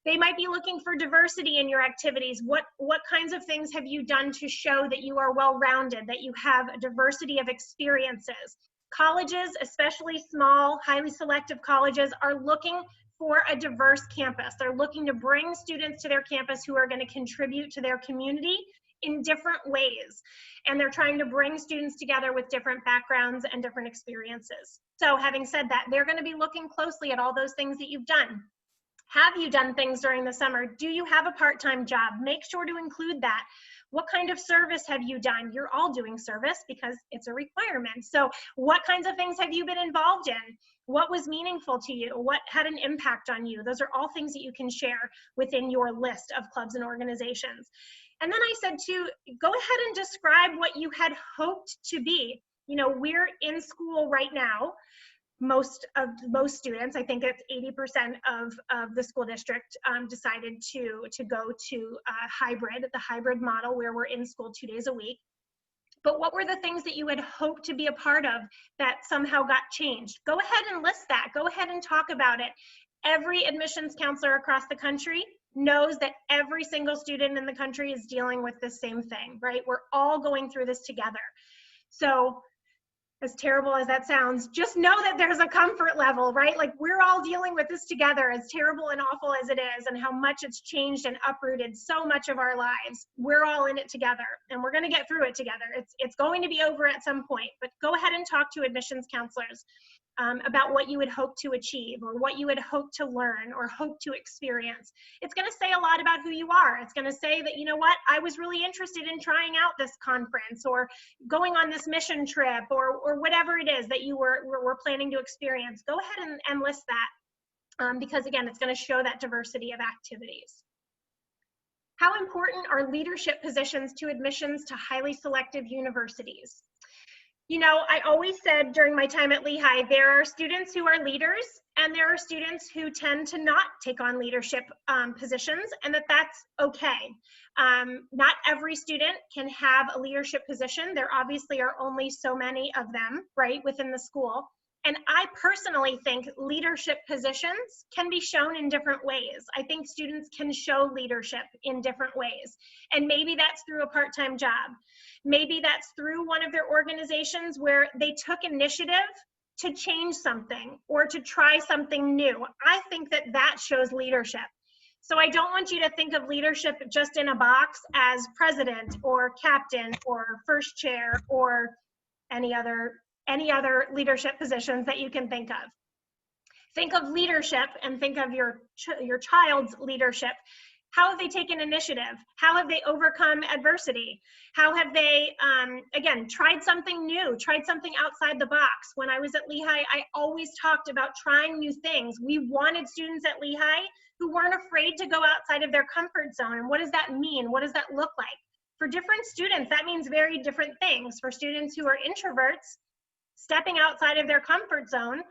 S1: They might be looking for diversity in your activities. What kinds of things have you done to show that you are well-rounded, that you have a diversity of experiences? Colleges, especially small, highly selective colleges, are looking for a diverse campus. They're looking to bring students to their campus who are going to contribute to their community in different ways. And they're trying to bring students together with different backgrounds and different experiences. So having said that, they're going to be looking closely at all those things that you've done. Have you done things during the summer? Do you have a part-time job? Make sure to include that. What kind of service have you done? You're all doing service because it's a requirement. So what kinds of things have you been involved in? What was meaningful to you? What had an impact on you? Those are all things that you can share within your list of clubs and organizations. And then I said too, go ahead and describe what you had hoped to be. You know, we're in school right now. Most students, I think it's 80% of the school district decided to go to the hybrid model where we're in school 2 days a week. But what were the things that you had hoped to be a part of that somehow got changed? Go ahead and list that. Go ahead and talk about it. Every admissions counselor across the country knows that every single student in the country is dealing with the same thing, right? We're all going through this together. So, as terrible as that sounds, just know that there's a comfort level, right? Like, we're all dealing with this together, as terrible and awful as it is, and how much it's changed and uprooted so much of our lives. We're all in it together, and we're going to get through it together. It's going to be over at some point, but go ahead and talk to admissions counselors about what you would hope to achieve, or what you would hope to learn or hope to experience. It's going to say a lot about who you are. It's going to say that, you know what, I was really interested in trying out this conference, or going on this mission trip, or whatever it is that you were planning to experience. Go ahead and list that, because again, it's going to show that diversity of activities. How important are leadership positions to admissions to highly selective universities? You know, I always said during my time at Lehigh, there are students who are leaders, and there are students who tend to not take on leadership positions, and that's okay. Not every student can have a leadership position. There obviously are only so many of them, right, within the school. And I personally think leadership positions can be shown in different ways. I think students can show leadership in different ways. And maybe that's through a part-time job. Maybe that's through one of their organizations where they took initiative to change something or to try something new. I think that that shows leadership. So I don't want you to think of leadership just in a box as president or captain or first chair or any other leadership positions that you can think of. Think of leadership and think of your child's leadership. How have they taken initiative? How have they overcome adversity? How have they, again, tried something new, tried something outside the box? When I was at Lehigh, I always talked about trying new things. We wanted students at Lehigh who weren't afraid to go outside of their comfort zone. And what does that mean? What does that look like? For different students, that means very different things. For students who are introverts, stepping outside of their comfort zone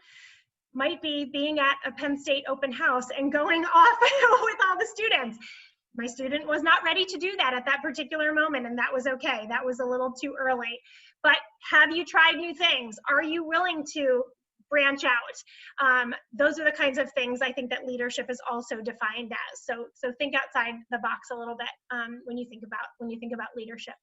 S1: might be being at a Penn State open house and going off with all the students. My student was not ready to do that at that particular moment, and that was okay. That was a little too early. But have you tried new things? Are you willing to branch out? Those are the kinds of things I think that leadership is also defined as. So think outside the box a little bit when you think about leadership.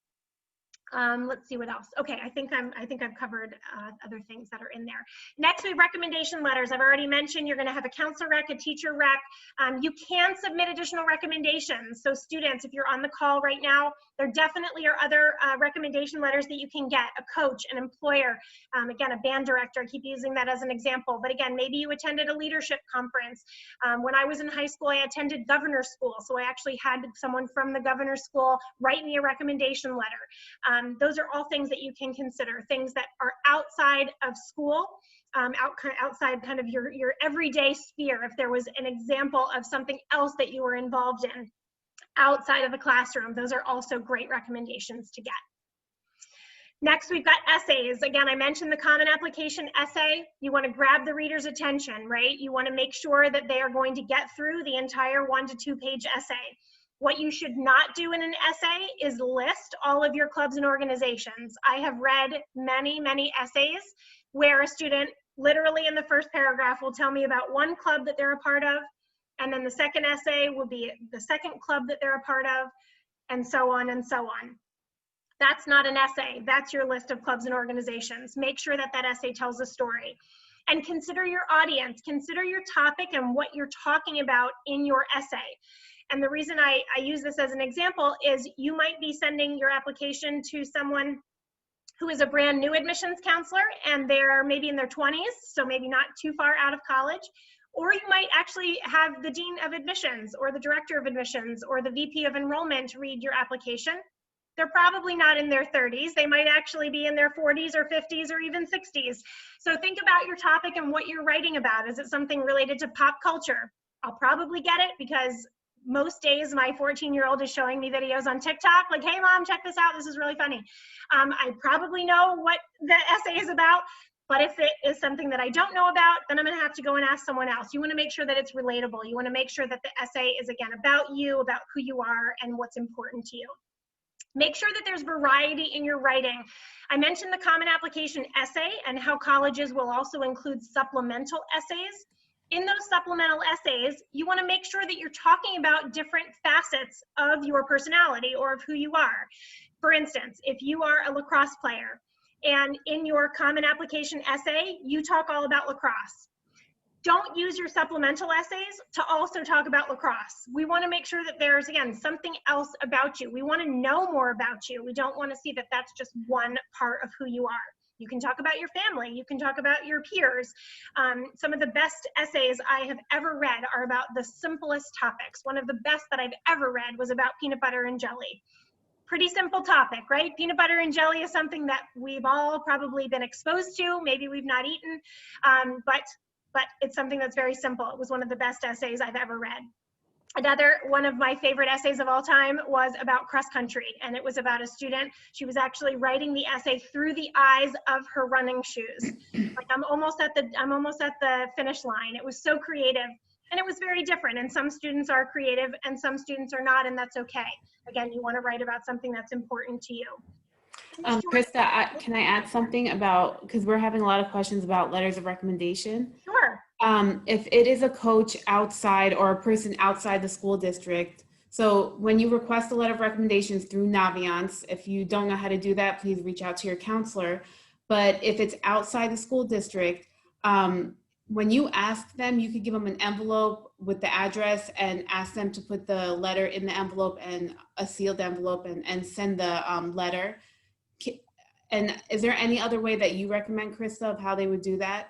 S1: Let's see what else. Okay, I think I've covered other things that are in there. Next, we have recommendation letters. I've already mentioned you're going to have a counselor rec, a teacher rec. You can submit additional recommendations. So students, if you're on the call right now, there definitely are other recommendation letters that you can get. A coach, an employer, again, a band director. I keep using that as an example. But again, maybe you attended a leadership conference. When I was in high school, I attended governor's school. So I actually had someone from the governor's school write me a recommendation letter. Those are all things that you can consider, things that are outside of school, outside kind of your everyday sphere. If there was an example of something else that you were involved in outside of the classroom, those are also great recommendations to get. Next, we've got essays. Again, I mentioned the common application essay. You want to grab the reader's attention, right? You want to make sure that they are going to get through the entire 1 to 2 page essay. What you should not do in an essay is list all of your clubs and organizations. I have read many, many essays where a student literally in the first paragraph will tell me about one club that they're a part of, and then the second essay will be the second club that they're a part of, and so on and so on. That's not an essay. That's your list of clubs and organizations. Make sure that that essay tells a story. And consider your audience. Consider your topic and what you're talking about in your essay. And the reason I use this as an example is you might be sending your application to someone who is a brand new admissions counselor and they're maybe in their 20s, so maybe not too far out of college, Or you might actually have the dean of admissions or the director of admissions or the VP of enrollment read your application. They're probably not in their 30s. They might actually be in their 40s or 50s or even 60s. So think about your topic and what you're writing about. Is it something related to pop culture? I'll probably get it because most days my 14-year-old is showing me videos on TikTok like, hey mom, check this out, this is really funny. I probably know what the essay is about, but if it is something that I don't know about, then I'm gonna have to go and ask someone else. You wanna make sure that it's relatable. You wanna make sure that the essay is, again, about you, about who you are and what's important to you. Make sure that there's variety in your writing. I mentioned the common application essay and how colleges will also include supplemental essays. In those supplemental essays, you want to make sure that you're talking about different facets of your personality or of who you are. For instance, if you are a lacrosse player and in your common application essay, you talk all about lacrosse. Don't use your supplemental essays to also talk about lacrosse. We want to make sure that there's, again, something else about you. We want to know more about you. We don't want to see that that's just one part of who you are. You can talk about your family. You can talk about your peers. Some of the best essays I have ever read are about the simplest topics. One of the best that I've ever read was about peanut butter and jelly. Pretty simple topic, right? Peanut butter and jelly is something that we've all probably been exposed to. Maybe we've not eaten, but it's something that's very simple. It was one of the best essays I've ever read. Another one of my favorite essays of all time was about cross country, and it was about a student. She was actually writing the essay through the eyes of her running shoes. Like I'm almost at the finish line. It was so creative, and it was very different. And some students are creative, and some students are not, and that's okay. Again, you want to write about something that's important to you.
S3: Krista, can I add something about, because we're having a lot of questions about letters of recommendation.
S1: Sure.
S3: If it is a coach outside or a person outside the school district, so when you request a letter of recommendations through Naviance, if you don't know how to do that, please reach out to your counselor. But if it's outside the school district, when you ask them, you could give them an envelope with the address and ask them to put the letter in the envelope and a sealed envelope and send the letter. And is there any other way that you recommend, Krista, of how they would do that?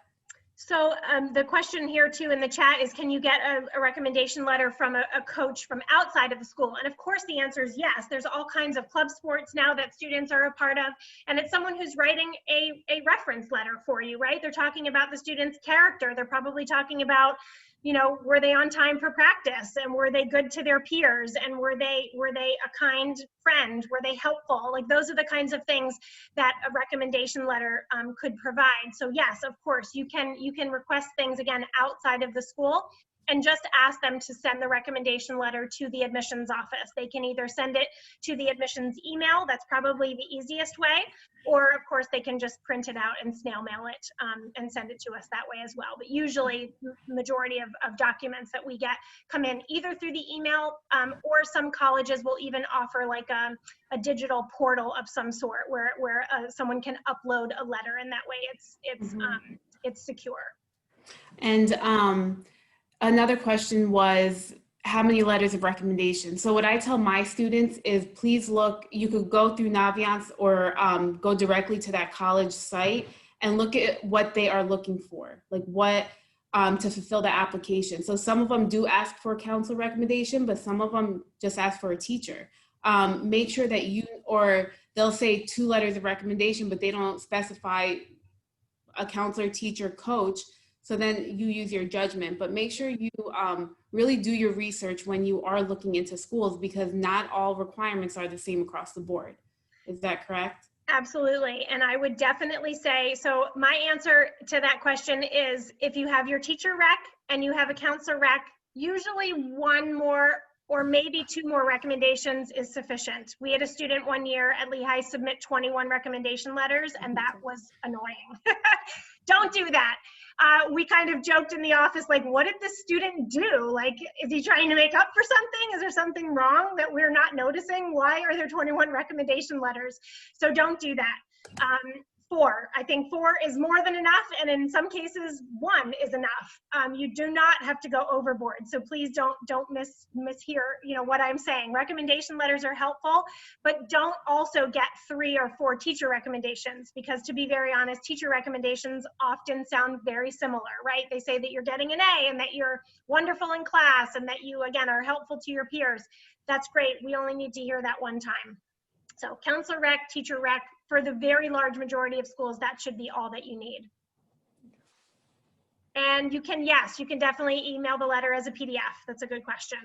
S1: So the question here too in the chat is, can you get a recommendation letter from a coach from outside of the school? And of course the answer is yes. There's all kinds of club sports now that students are a part of, and it's someone who's writing a reference letter for you, right? They're talking about the student's character. They're probably talking about, you know, were they on time for practice, and were they good to their peers, and were they a kind friend, were they helpful? Like those are the kinds of things that a recommendation letter could provide. So yes, of course, you can request things, again, outside of the school, and just ask them to send the recommendation letter to the admissions office. They can either send it to the admissions email, that's probably the easiest way, or of course they can just print it out and snail mail it and send it to us that way as well. But usually the majority of documents that we get come in either through the email, or some colleges will even offer like a digital portal of some sort where someone can upload a letter, and that way it's secure.
S3: And another question was, how many letters of recommendation? So what I tell my students is, please look, you could go through Naviance or go directly to that college site and look at what they are looking for, like what to fulfill the application. So some of them do ask for a counselor recommendation, but some of them just ask for a teacher. Make sure that or they'll say 2 letters of recommendation, but they don't specify a counselor, teacher, coach. So then you use your judgment, but make sure you really do your research when you are looking into schools, because not all requirements are the same across the board. Is that correct?
S1: Absolutely. And I would definitely say, so my answer to that question is, if you have your teacher rec and you have a counselor rec, usually 1 more or maybe 2 more recommendations is sufficient. We had a student one year at Lehigh submit 21 recommendation letters, and that was annoying. Don't do that. We kind of joked in the office, like, what did this student do? Like, is he trying to make up for something? Is there something wrong that we're not noticing? Why are there 21 recommendation letters? So don't do that. 4. I think 4 is more than enough, and in some cases 1 is enough. You do not have to go overboard, so please don't mishear, you know, what I'm saying. Recommendation letters are helpful, but don't also get 3 or 4 teacher recommendations, because to be very honest, teacher recommendations often sound very similar, right? They say that you're getting an A and that you're wonderful in class and that you, again, are helpful to your peers. That's great. We only need to hear that one time. So counselor rec, teacher rec, for the very large majority of schools, that should be all that you need. And you can, yes, you can definitely email the letter as a PDF. That's a good question.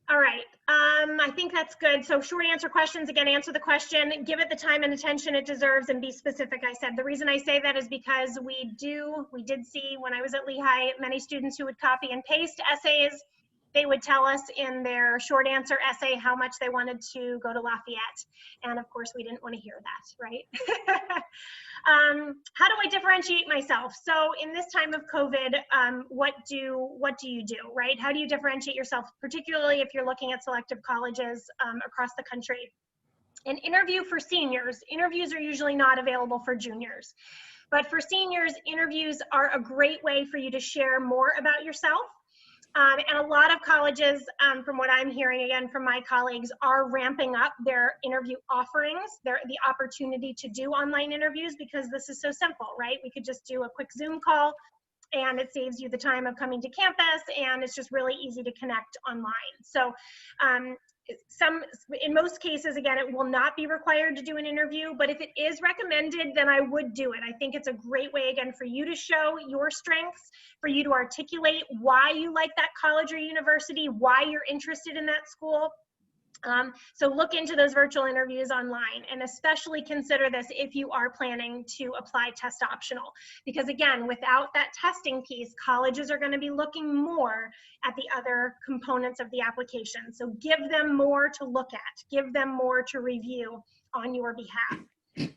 S1: All right, I think that's good. So short answer questions, again, answer the question, give it the time and attention it deserves, and be specific. I said the reason I say that is because we did see when I was at Lehigh, many students who would copy and paste essays. They would tell us in their short answer essay how much they wanted to go to Lafayette. And of course, we didn't want to hear that, right? How do I differentiate myself? So in this time of COVID, what do you do, right? How do you differentiate yourself, particularly if you're looking at selective colleges across the country? An interview for seniors. Interviews are usually not available for juniors. But for seniors, interviews are a great way for you to share more about yourself. And a lot of colleges, from what I'm hearing again from my colleagues, are ramping up their interview offerings, the opportunity to do online interviews, because this is so simple, right? We could just do a quick Zoom call and it saves you the time of coming to campus, and it's just really easy to connect online. So in most cases, again, it will not be required to do an interview, but if it is recommended, then I would do it. I think it's a great way, again, for you to show your strengths, for you to articulate why you like that college or university, why you're interested in that school. So look into those virtual interviews online, and especially consider this if you are planning to apply test optional, because again, without that testing piece, colleges are going to be looking more at the other components of the application. So give them more to look at, give them more to review on your behalf.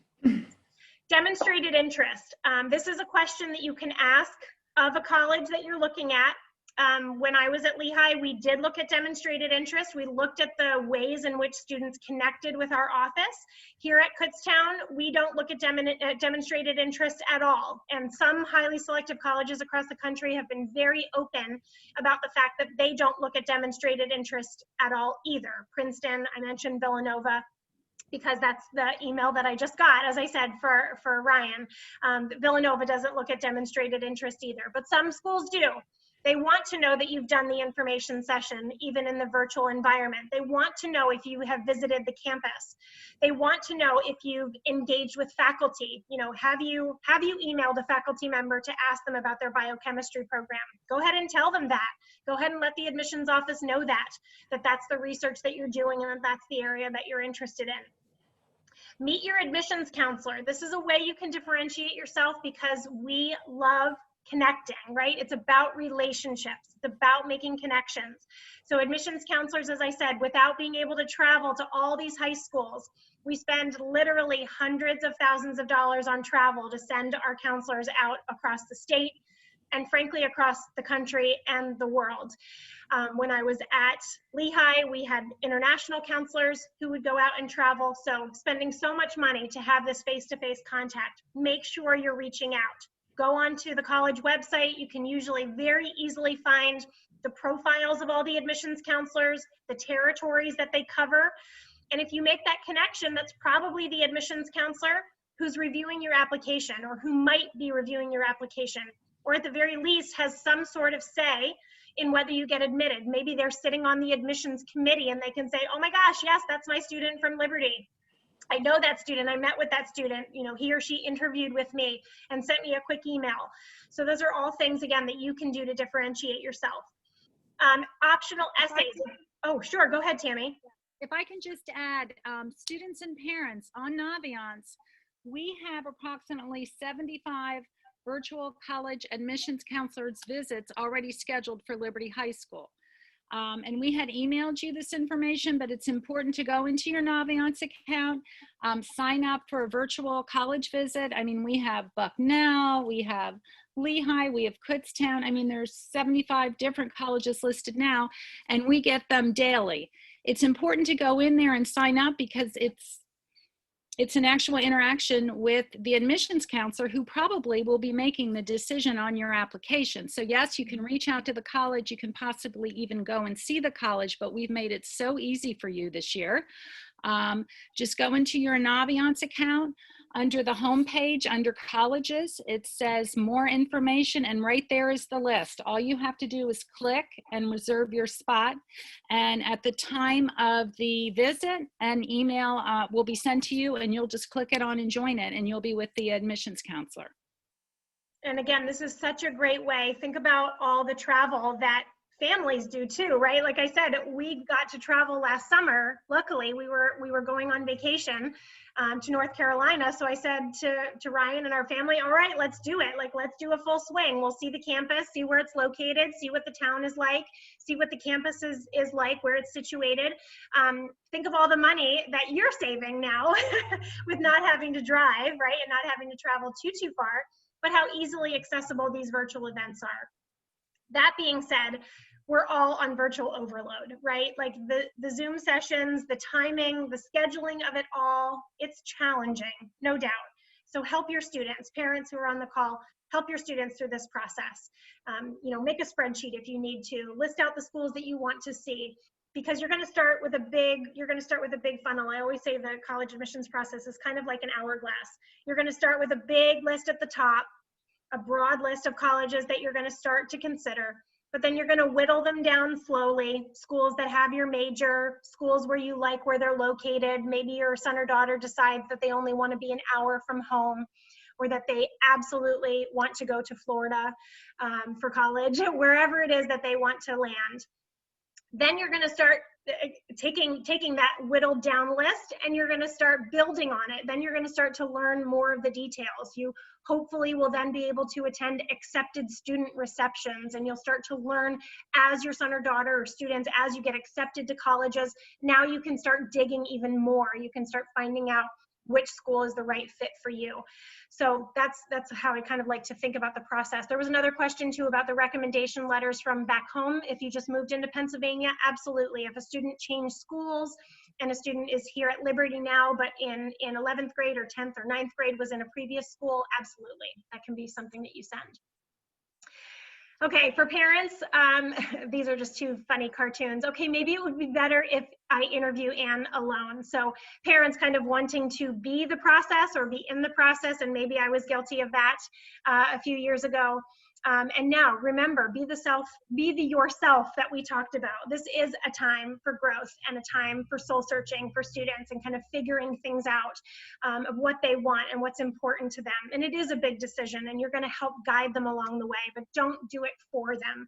S1: Demonstrated interest. This is a question that you can ask of a college that you're looking at. When I was at Lehigh, we did look at demonstrated interest. We looked at the ways in which students connected with our office. Here at Kutztown, we don't look at demonstrated interest at all. And some highly selective colleges across the country have been very open about the fact that they don't look at demonstrated interest at all either. Princeton, I mentioned Villanova, because that's the email that I just got, as I said, for Ryan. Villanova doesn't look at demonstrated interest either, but some schools do. They want to know that you've done the information session, even in the virtual environment. They want to know if you have visited the campus. They want to know if you've engaged with faculty. You know, have you emailed a faculty member to ask them about their biochemistry program? Go ahead and tell them that. Go ahead and let the admissions office know that that's the research that you're doing and that that's the area that you're interested in. Meet your admissions counselor. This is a way you can differentiate yourself, because we love connecting, right? It's about relationships. It's about making connections. So admissions counselors, as I said, without being able to travel to all these high schools, we spend literally hundreds of thousands of dollars on travel to send our counselors out across the state and frankly across the country and the world. When I was at Lehigh, we had international counselors who would go out and travel. So spending so much money to have this face-to-face contact, make sure you're reaching out. Go onto the college website. You can usually very easily find the profiles of all the admissions counselors, the territories that they cover. And if you make that connection, that's probably the admissions counselor who's reviewing your application, or who might be reviewing your application, or at the very least has some sort of say in whether you get admitted. Maybe they're sitting on the admissions committee and they can say, oh my gosh, yes, that's my student from Liberty. I know that student, I met with that student, you know, he or she interviewed with me and sent me a quick email. So those are all things, again, that you can do to differentiate yourself. Optional essays. Oh, sure, go ahead, Tammy.
S2: If I can just add, students and parents on Naviance, we have approximately 75 virtual college admissions counselors visits already scheduled for Liberty High School. And we had emailed you this information, but it's important to go into your Naviance account, sign up for a virtual college visit. I mean, we have Bucknell, we have Lehigh, we have Kutztown. I mean, there's 75 different colleges listed now, and we get them daily. It's important to go in there and sign up, because it's an actual interaction with the admissions counselor who probably will be making the decision on your application. So yes, you can reach out to the college, you can possibly even go and see the college, but we've made it so easy for you this year. Just go into your Naviance account. Under the home page, under colleges, it says more information, and right there is the list. All you have to do is click and reserve your spot. And at the time of the visit, an email will be sent to you, and you'll just click it on and join it, and you'll be with the admissions counselor.
S1: And again, this is such a great way. Think about all the travel that families do too, right? Like I said, we got to travel last summer. Luckily, we were going on vacation to North Carolina. So I said to Ryan and our family, all right, let's do it. Like, let's do a full swing. We'll see the campus, see where it's located, see what the town is like, see what the campus is like, where it's situated. Think of all the money that you're saving now with not having to drive, right? And not having to travel too far, but how easily accessible these virtual events are. That being said, we're all on virtual overload, right? Like the Zoom sessions, the timing, the scheduling of it all, it's challenging, no doubt. So help your students, parents who are on the call, help your students through this process. Make a spreadsheet if you need to, list out the schools that you want to see, because you're gonna start with a big funnel. I always say the college admissions process is kind of like an hourglass. You're gonna start with a big list at the top, a broad list of colleges that you're gonna start to consider. But then you're going to whittle them down slowly. Schools that have your major, schools where you like where they're located. Maybe your son or daughter decides that they only want to be an hour from home, or that they absolutely want to go to Florida for college, wherever it is that they want to land. Then you're going to start taking that whittled down list, and you're going to start building on it. Then you're going to start to learn more of the details. You hopefully will then be able to attend accepted student receptions, and you'll start to learn as your son or daughter or students, as you get accepted to colleges. Now you can start digging even more. You can start finding out which school is the right fit for you. So that's how I kind of like to think about the process. There was another question too about the recommendation letters from back home. If you just moved into Pennsylvania, absolutely. If a student changed schools and a student is here at Liberty now, but in 11th grade or 10th or 9th grade was in a previous school, absolutely. That can be something that you send. Okay, for parents, these are just two funny cartoons. Okay, maybe it would be better if I interview Anne alone. So parents kind of wanting to be the process or be in the process, and maybe I was guilty of that a few years ago. And now remember, be the yourself that we talked about. This is a time for growth and a time for soul searching for students and kind of figuring things out of what they want and what's important to them. And it is a big decision, and you're going to help guide them along the way, but don't do it for them.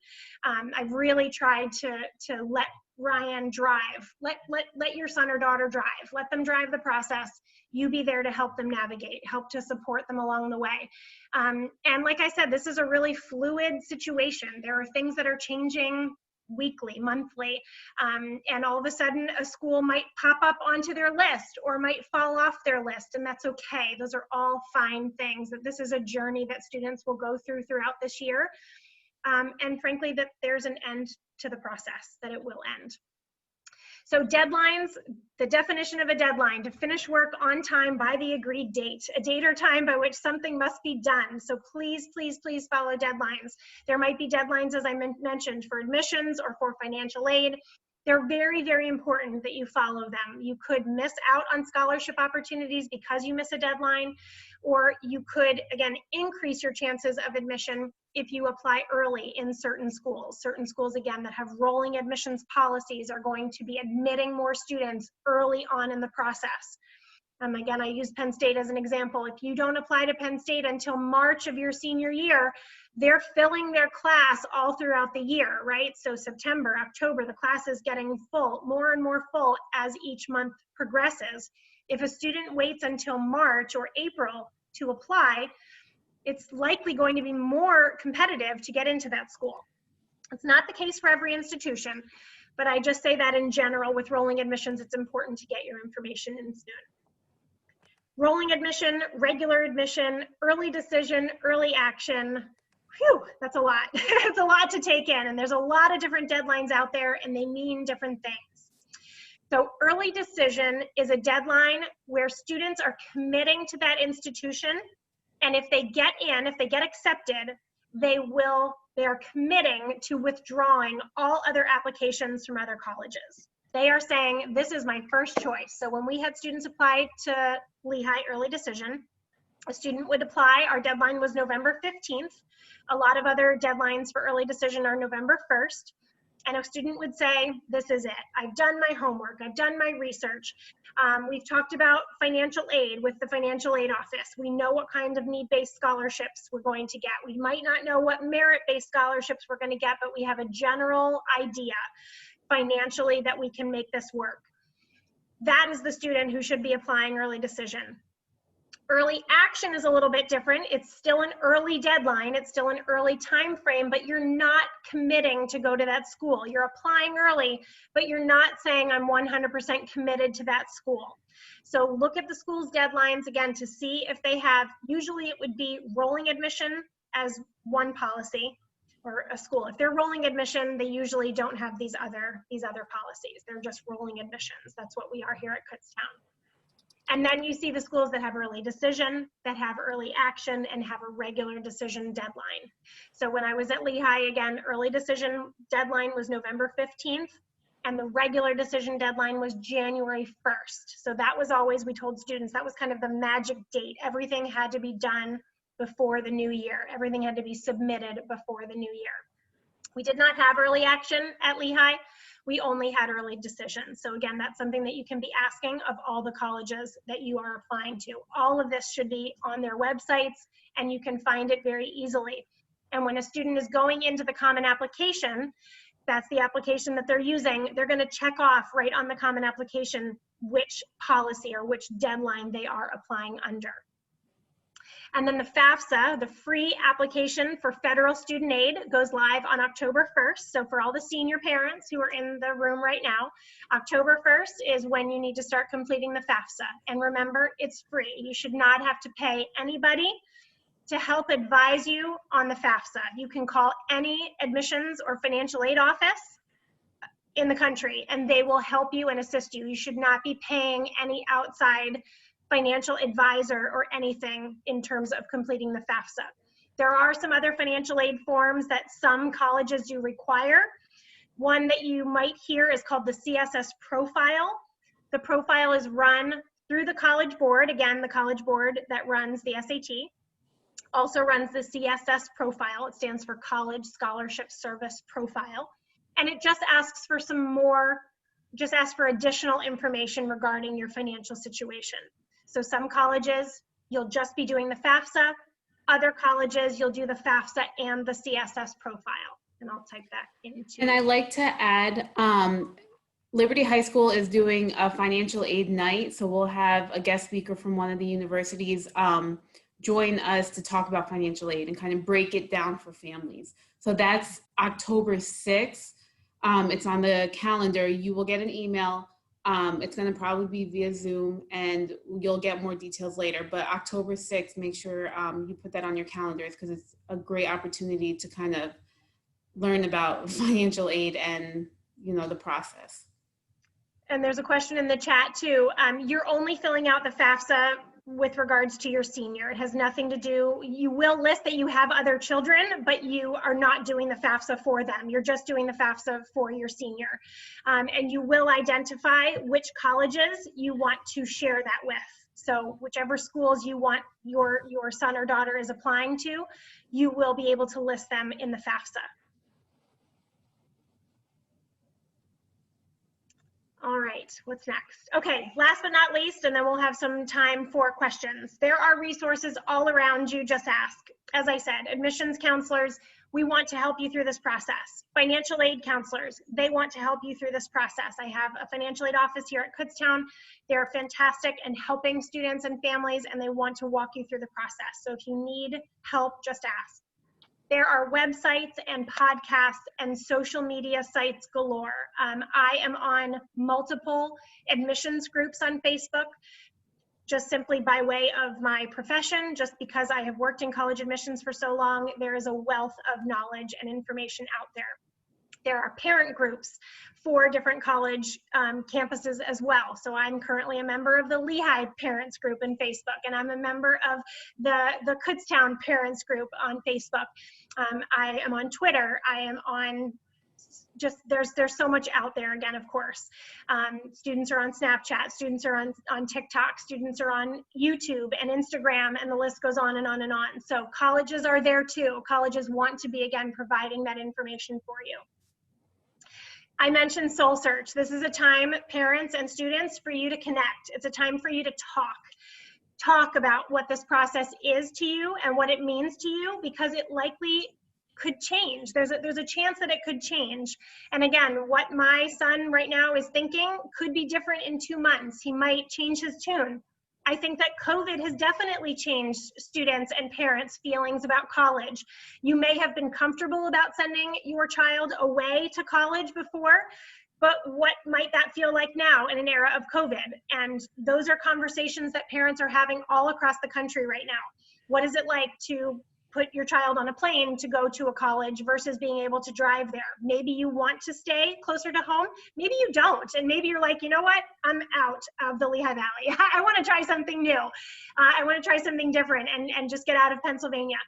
S1: I've really tried to let Ryan drive. Let your son or daughter drive. Let them drive the process. You be there to help them navigate, help to support them along the way. And like I said, this is a really fluid situation. There are things that are changing weekly, monthly, and all of a sudden a school might pop up onto their list or might fall off their list, and that's okay. Those are all fine things. That this is a journey that students will go throughout this year. And frankly, that there's an end to the process, that it will end. So deadlines, the definition of a deadline: to finish work on time by the agreed date, a date or time by which something must be done. So please, please, please follow deadlines. There might be deadlines, as I mentioned, for admissions or for financial aid. They're very, very important that you follow them. You could miss out on scholarship opportunities because you miss a deadline, or you could, again, increase your chances of admission if you apply early in certain schools. Certain schools, again, that have rolling admissions policies are going to be admitting more students early on in the process. Again, I use Penn State as an example. If you don't apply to Penn State until March of your senior year, they're filling their class all throughout the year, right? So September, October, the class is getting full, more and more full as each month progresses. If a student waits until March or April to apply, it's likely going to be more competitive to get into that school. It's not the case for every institution, but I just say that in general with rolling admissions, it's important to get your information in soon. Rolling admission, regular admission, early decision, early action. Whew, that's a lot. It's a lot to take in, and there's a lot of different deadlines out there, and they mean different things. So early decision is a deadline where students are committing to that institution, and if they get in, if they get accepted, they are committing to withdrawing all other applications from other colleges. They are saying, this is my first choice. So when we had students apply to Lehigh early decision, a student would apply. Our deadline was November 15th. A lot of other deadlines for early decision are November 1st. And a student would say, this is it. I've done my homework. I've done my research. We've talked about financial aid with the financial aid office. We know what kind of need-based scholarships we're going to get. We might not know what merit-based scholarships we're going to get, but we have a general idea financially that we can make this work. That is the student who should be applying early decision. Early action is a little bit different. It's still an early deadline. It's still an early time frame, but you're not committing to go to that school. You're applying early, but you're not saying I'm 100% committed to that school. So look at the school's deadlines again to see if they have, usually it would be rolling admission as one policy or a school. If they're rolling admission, they usually don't have these other policies. They're just rolling admissions. That's what we are here at Kutztown. And then you see the schools that have early decision, that have early action, and have a regular decision deadline. So when I was at Lehigh, again, early decision deadline was November 15th, and the regular decision deadline was January 1st. So that was always, we told students, that was kind of the magic date. Everything had to be done before the new year. Everything had to be submitted before the new year. We did not have early action at Lehigh. We only had early decision. So again, that's something that you can be asking of all the colleges that you are applying to. All of this should be on their websites, and you can find it very easily. And when a student is going into the common application, that's the application that they're using, they're going to check off right on the common application which policy or which deadline they are applying under. And then the FAFSA, the free application for federal student aid, goes live on October 1st. So for all the senior parents who are in the room right now, October 1st is when you need to start completing the FAFSA. And remember, it's free. You should not have to pay anybody to help advise you on the FAFSA. You can call any admissions or financial aid office in the country, and they will help you and assist you. You should not be paying any outside financial advisor or anything in terms of completing the FAFSA. There are some other financial aid forms that some colleges do require. One that you might hear is called the CSS profile. The profile is run through the College Board. Again, the College Board that runs the SAT also runs the CSS profile. It stands for College Scholarship Service Profile. And it just asks for some more, just asks for additional information regarding your financial situation. So some colleges, you'll just be doing the FAFSA. Other colleges, you'll do the FAFSA and the CSS profile. And I'll type that into.
S3: And I'd like to add, Liberty High School is doing a financial aid night. So we'll have a guest speaker from one of the universities join us to talk about financial aid and kind of break it down for families. So that's October 6th. It's on the calendar. You will get an email. It's going to probably be via Zoom, and you'll get more details later. But October 6th, make sure you put that on your calendars, because it's a great opportunity to kind of learn about financial aid and, you know, the process.
S1: And there's a question in the chat too. You're only filling out the FAFSA with regards to your senior. It has nothing to do, you will list that you have other children, but you are not doing the FAFSA for them. You're just doing the FAFSA for your senior. And you will identify which colleges you want to share that with. So whichever schools you want your son or daughter is applying to, you will be able to list them in the FAFSA. All right, what's next? Okay, last but not least, and then we'll have some time for questions. There are resources all around you, just ask. As I said, admissions counselors, we want to help you through this process. Financial aid counselors, they want to help you through this process. I have a financial aid office here at Kutztown. They're fantastic in helping students and families, and they want to walk you through the process. So if you need help, just ask. There are websites and podcasts and social media sites galore. I am on multiple admissions groups on Facebook, just simply by way of my profession, just because I have worked in college admissions for so long. There is a wealth of knowledge and information out there. There are parent groups for different college campuses as well. So I'm currently a member of the Lehigh Parents Group in Facebook, and I'm a member of the Kutztown Parents Group on Facebook. I am on Twitter. I am on there's so much out there. Again, of course, students are on Snapchat, students are on TikTok, students are on YouTube and Instagram, and the list goes on and on and on. So colleges are there too. Colleges want to be, again, providing that information for you. I mentioned Soul Search. This is a time, parents and students, for you to connect. It's a time for you to talk about what this process is to you and what it means to you, because it likely could change. There's a chance that it could change. And again, what my son right now is thinking could be different in 2 months. He might change his tune. I think that COVID has definitely changed students and parents' feelings about college. You may have been comfortable about sending your child away to college before, but what might that feel like now in an era of COVID? And those are conversations that parents are having all across the country right now. What is it like to put your child on a plane to go to a college versus being able to drive there? Maybe you want to stay closer to home. Maybe you don't. And maybe you're like, you know what? I'm out of the Lehigh Valley. I want to try something new. I want to try something different and just get out of Pennsylvania.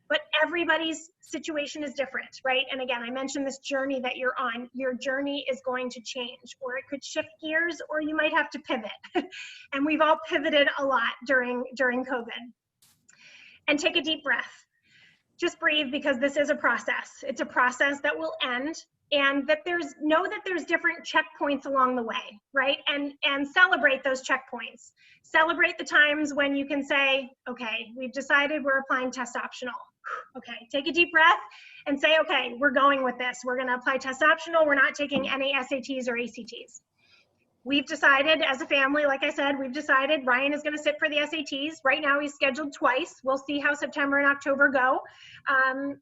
S1: But everybody's situation is different, right? And again, I mentioned this journey that you're on. Your journey is going to change, or it could shift gears, or you might have to pivot. And we've all pivoted a lot during COVID. And take a deep breath. Just breathe, because this is a process. It's a process that will end, and that there's different checkpoints along the way, right? And celebrate those checkpoints. Celebrate the times when you can say, okay, we've decided we're applying test optional. Okay, take a deep breath and say, okay, we're going with this. We're gonna apply test optional. We're not taking any SATs or ACTs. We've decided as a family, like I said, we've decided Ryan is going to sit for the SATs. Right now he's scheduled twice. We'll see how September and October go.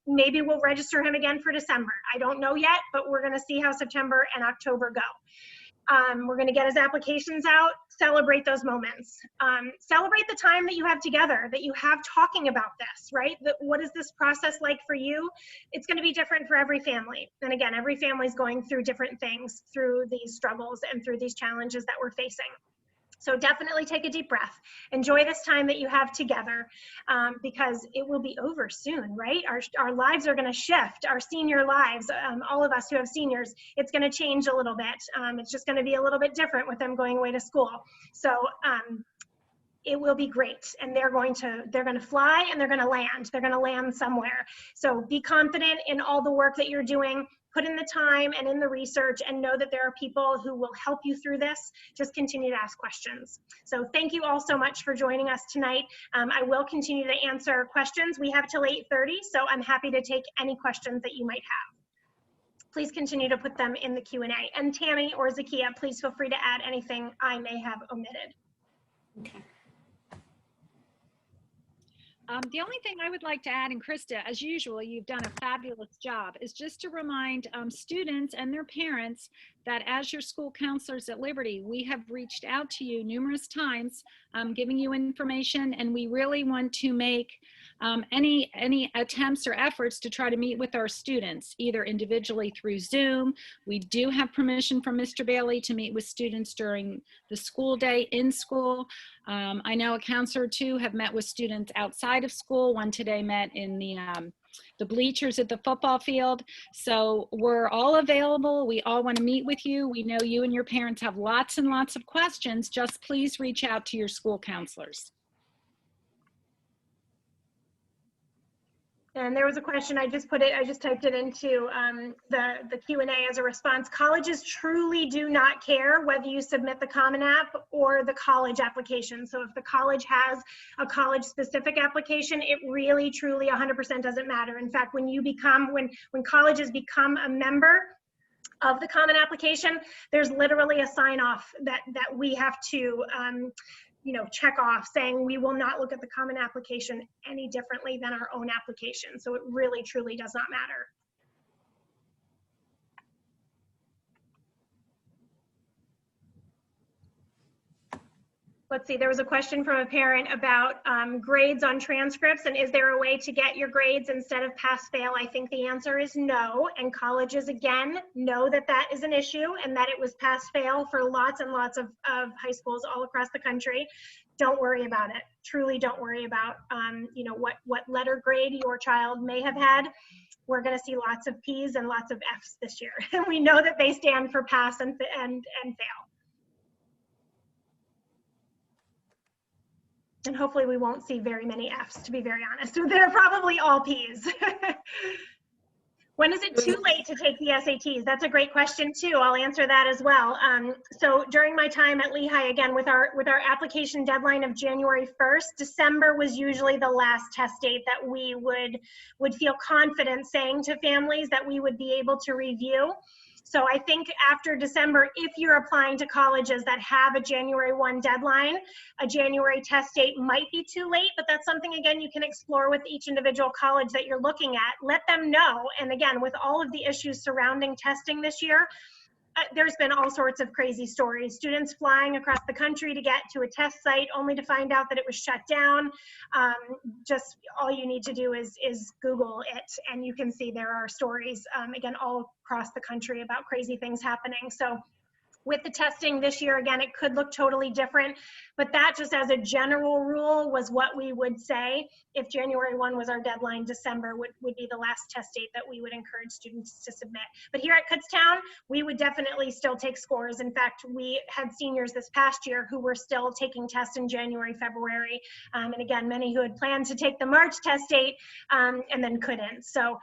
S1: Maybe we'll register him again for December. I don't know yet, but we're going to see how September and October go. We're going to get his applications out, celebrate those moments. Celebrate the time that you have together, that you have talking about this, right? What is this process like for you? It's going to be different for every family. And again, every family is going through different things through these struggles and through these challenges that we're facing. So definitely take a deep breath. Enjoy this time that you have together, because it will be over soon, right? Our lives are going to shift, our senior lives, all of us who have seniors, it's going to change a little bit. It's just going to be a little bit different with them going away to school. So it will be great, and they're going to fly and they're going to land. They're going to land somewhere. So be confident in all the work that you're doing. Put in the time and in the research, and know that there are people who will help you through this. Just continue to ask questions. So thank you all so much for joining us tonight. I will continue to answer questions. We have till 8:30, so I'm happy to take any questions that you might have. Please continue to put them in the Q&A. And Tammy or Zakia, please feel free to add anything I may have omitted.
S3: Okay.
S2: The only thing I would like to add, and Krista, as usual, you've done a fabulous job, is just to remind students and their parents that as your school counselors at Liberty, we have reached out to you numerous times, giving you information, and we really want to make any attempts or efforts to try to meet with our students, either individually through Zoom. We do have permission from Mr. Bailey to meet with students during the school day in school. I know a counselor or two have met with students outside of school. One today met in the bleachers at the football field. So we're all available. We all want to meet with you. We know you and your parents have lots and lots of questions. Just please reach out to your school counselors.
S1: And there was a question, I just typed it into the Q&A as a response. Colleges truly do not care whether you submit the Common App or the college application. So if the college has a college specific application, it really, truly 100% doesn't matter. In fact, when colleges become a member of the Common Application, there's literally a sign off that we have to check off, saying we will not look at the Common Application any differently than our own application. So it really, truly does not matter. Let's see, there was a question from a parent about grades on transcripts, and is there a way to get your grades instead of pass fail? I think the answer is no, and colleges again know that that is an issue and that it was pass fail for lots and lots of high schools all across the country. Don't worry about it. Truly don't worry about what letter grade your child may have had. We're going to see lots of P's and lots of F's this year. And we know that they stand for pass and fail. And hopefully we won't see very many F's, to be very honest. They're probably all P's. When is it too late to take the SATs? That's a great question too. I'll answer that as well. So during my time at Lehigh, again, with our application deadline of January 1st, December was usually the last test date that we would feel confident saying to families that we would be able to review. So I think after December, if you're applying to colleges that have a January 1 deadline, a January test date might be too late, but that's something, again, you can explore with each individual college that you're looking at. Let them know. And again, with all of the issues surrounding testing this year, there's been all sorts of crazy stories. Students flying across the country to get to a test site only to find out that it was shut down. Just all you need to do is Google it, and you can see there are stories, again, all across the country about crazy things happening. So with the testing this year, again, it could look totally different, but that just as a general rule was what we would say. If January 1 was our deadline, December would be the last test date that we would encourage students to submit. But here at Kutztown, we would definitely still take scores. In fact, we had seniors this past year who were still taking tests in January, February, and again, many who had planned to take the March test date and then couldn't. So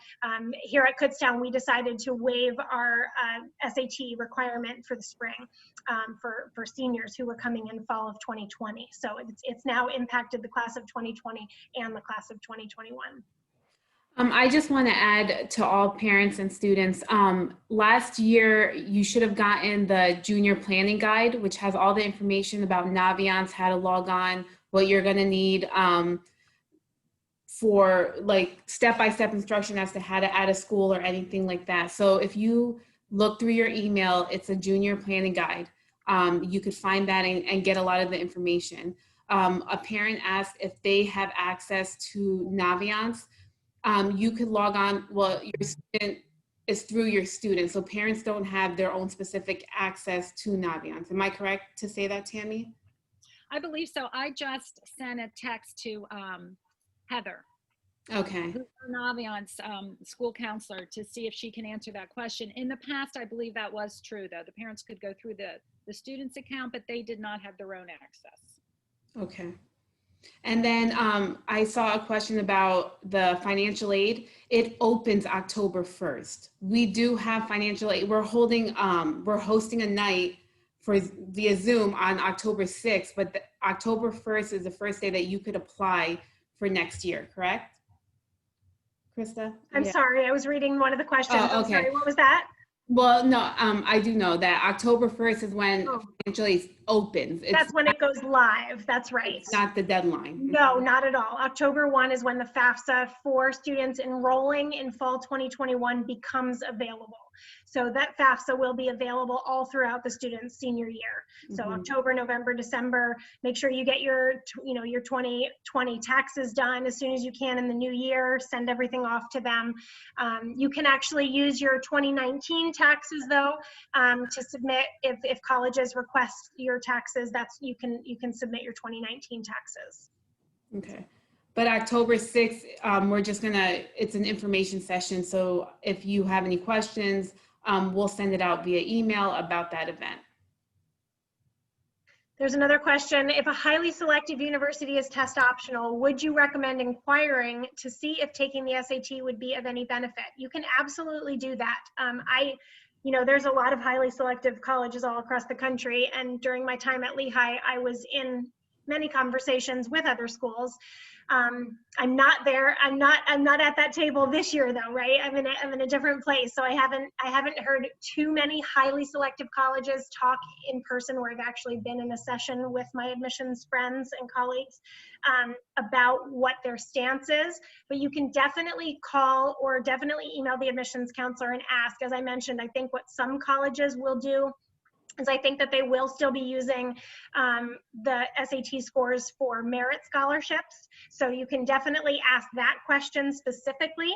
S1: here at Kutztown, we decided to waive our SAT requirement for the spring. For seniors who were coming in fall of 2020. So it's now impacted the class of 2020 and the class of 2021.
S3: I just want to add to all parents and students, last year you should have gotten the junior planning guide, which has all the information about Naviance, how to log on, what you're going to need for like step-by-step instruction as to how to add a school or anything like that. So if you look through your email, it's a junior planning guide. You could find that and get a lot of the information. A parent asked if they have access to Naviance. You could log on, well, your student is through your student, so parents don't have their own specific access to Naviance. Am I correct to say that, Tammy?
S2: I believe so. I just sent a text to Heather.
S3: Okay.
S2: Who's our Naviance school counselor, to see if she can answer that question. In the past, I believe that was true, though. The parents could go through the student's account, but they did not have their own access.
S3: Okay. And then I saw a question about the financial aid. It opens October 1st. We do have financial aid. We're hosting a night via Zoom on October 6th, but October 1st is the first day that you could apply for next year, correct? Krista?
S1: I'm sorry, I was reading one of the questions.
S3: Oh, okay.
S1: I'm sorry, what was that?
S3: Well, no, I do know that October 1st is when financial aid opens.
S1: That's when it goes live. That's right.
S3: It's not the deadline.
S1: No, not at all. October 1 is when the FAFSA for students enrolling in fall 2021 becomes available. So that FAFSA will be available all throughout the student's senior year. So October, November, December, make sure you get your 2020 taxes done as soon as you can in the new year, send everything off to them. You can actually use your 2019 taxes though to submit if colleges request your taxes. You can submit your 2019 taxes.
S3: Okay. But October 6th, it's an information session. So if you have any questions, we'll send it out via email about that event.
S1: There's another question. If a highly selective university is test optional, would you recommend inquiring to see if taking the SAT would be of any benefit? You can absolutely do that. There's a lot of highly selective colleges all across the country. And during my time at Lehigh, I was in many conversations with other schools. I'm not there. I'm not at that table this year though, right? I'm in a different place. So I haven't heard too many highly selective colleges talk in person where I've actually been in a session with my admissions friends and colleagues about what their stance is. But you can definitely call or definitely email the admissions counselor and ask. As I mentioned, I think what some colleges will do is I think that they will still be using the SAT scores for merit scholarships. So you can definitely ask that question specifically.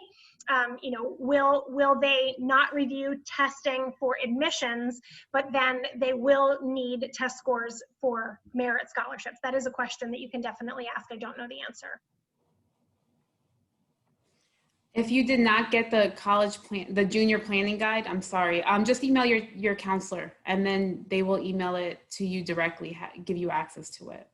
S1: You know, will they not review testing for admissions, but then they will need test scores for merit scholarships? That is a question that you can definitely ask. I don't know the answer.
S3: If you did not get the college plan, the junior planning guide, I'm sorry. Just email your counselor, and then they will email it to you directly, give you access to it.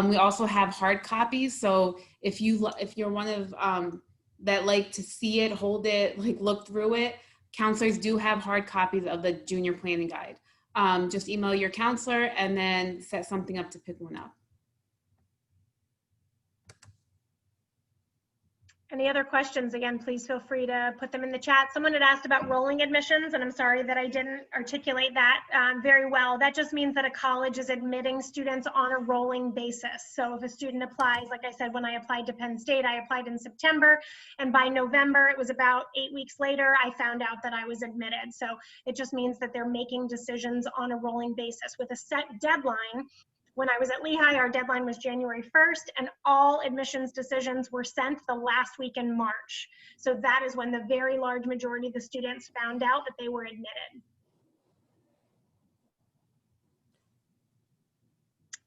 S3: We also have hard copies, so if you're one of that like to see it, hold it, like look through it, counselors do have hard copies of the junior planning guide. Just email your counselor and then set something up to pick one up.
S1: Any other questions? Again, please feel free to put them in the chat. Someone had asked about rolling admissions, and I'm sorry that I didn't articulate that very well. That just means that a college is admitting students on a rolling basis. So if a student applies, like I said, when I applied to Penn State, I applied in September, and by November, it was about 8 weeks later, I found out that I was admitted. So it just means that they're making decisions on a rolling basis with a set deadline. When I was at Lehigh, our deadline was January 1st, and all admissions decisions were sent the last week in March. So that is when the very large majority of the students found out that they were admitted.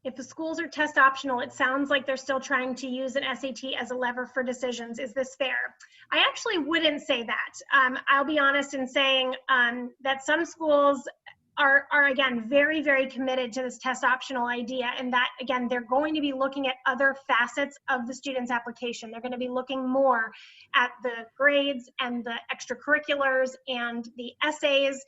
S1: If the schools are test optional, it sounds like they're still trying to use an SAT as a lever for decisions. Is this fair? I actually wouldn't say that. I'll be honest in saying that some schools are again, very, very committed to this test optional idea, and that, again, they're going to be looking at other facets of the student's application. They're going to be looking more at the grades and the extracurriculars and the essays,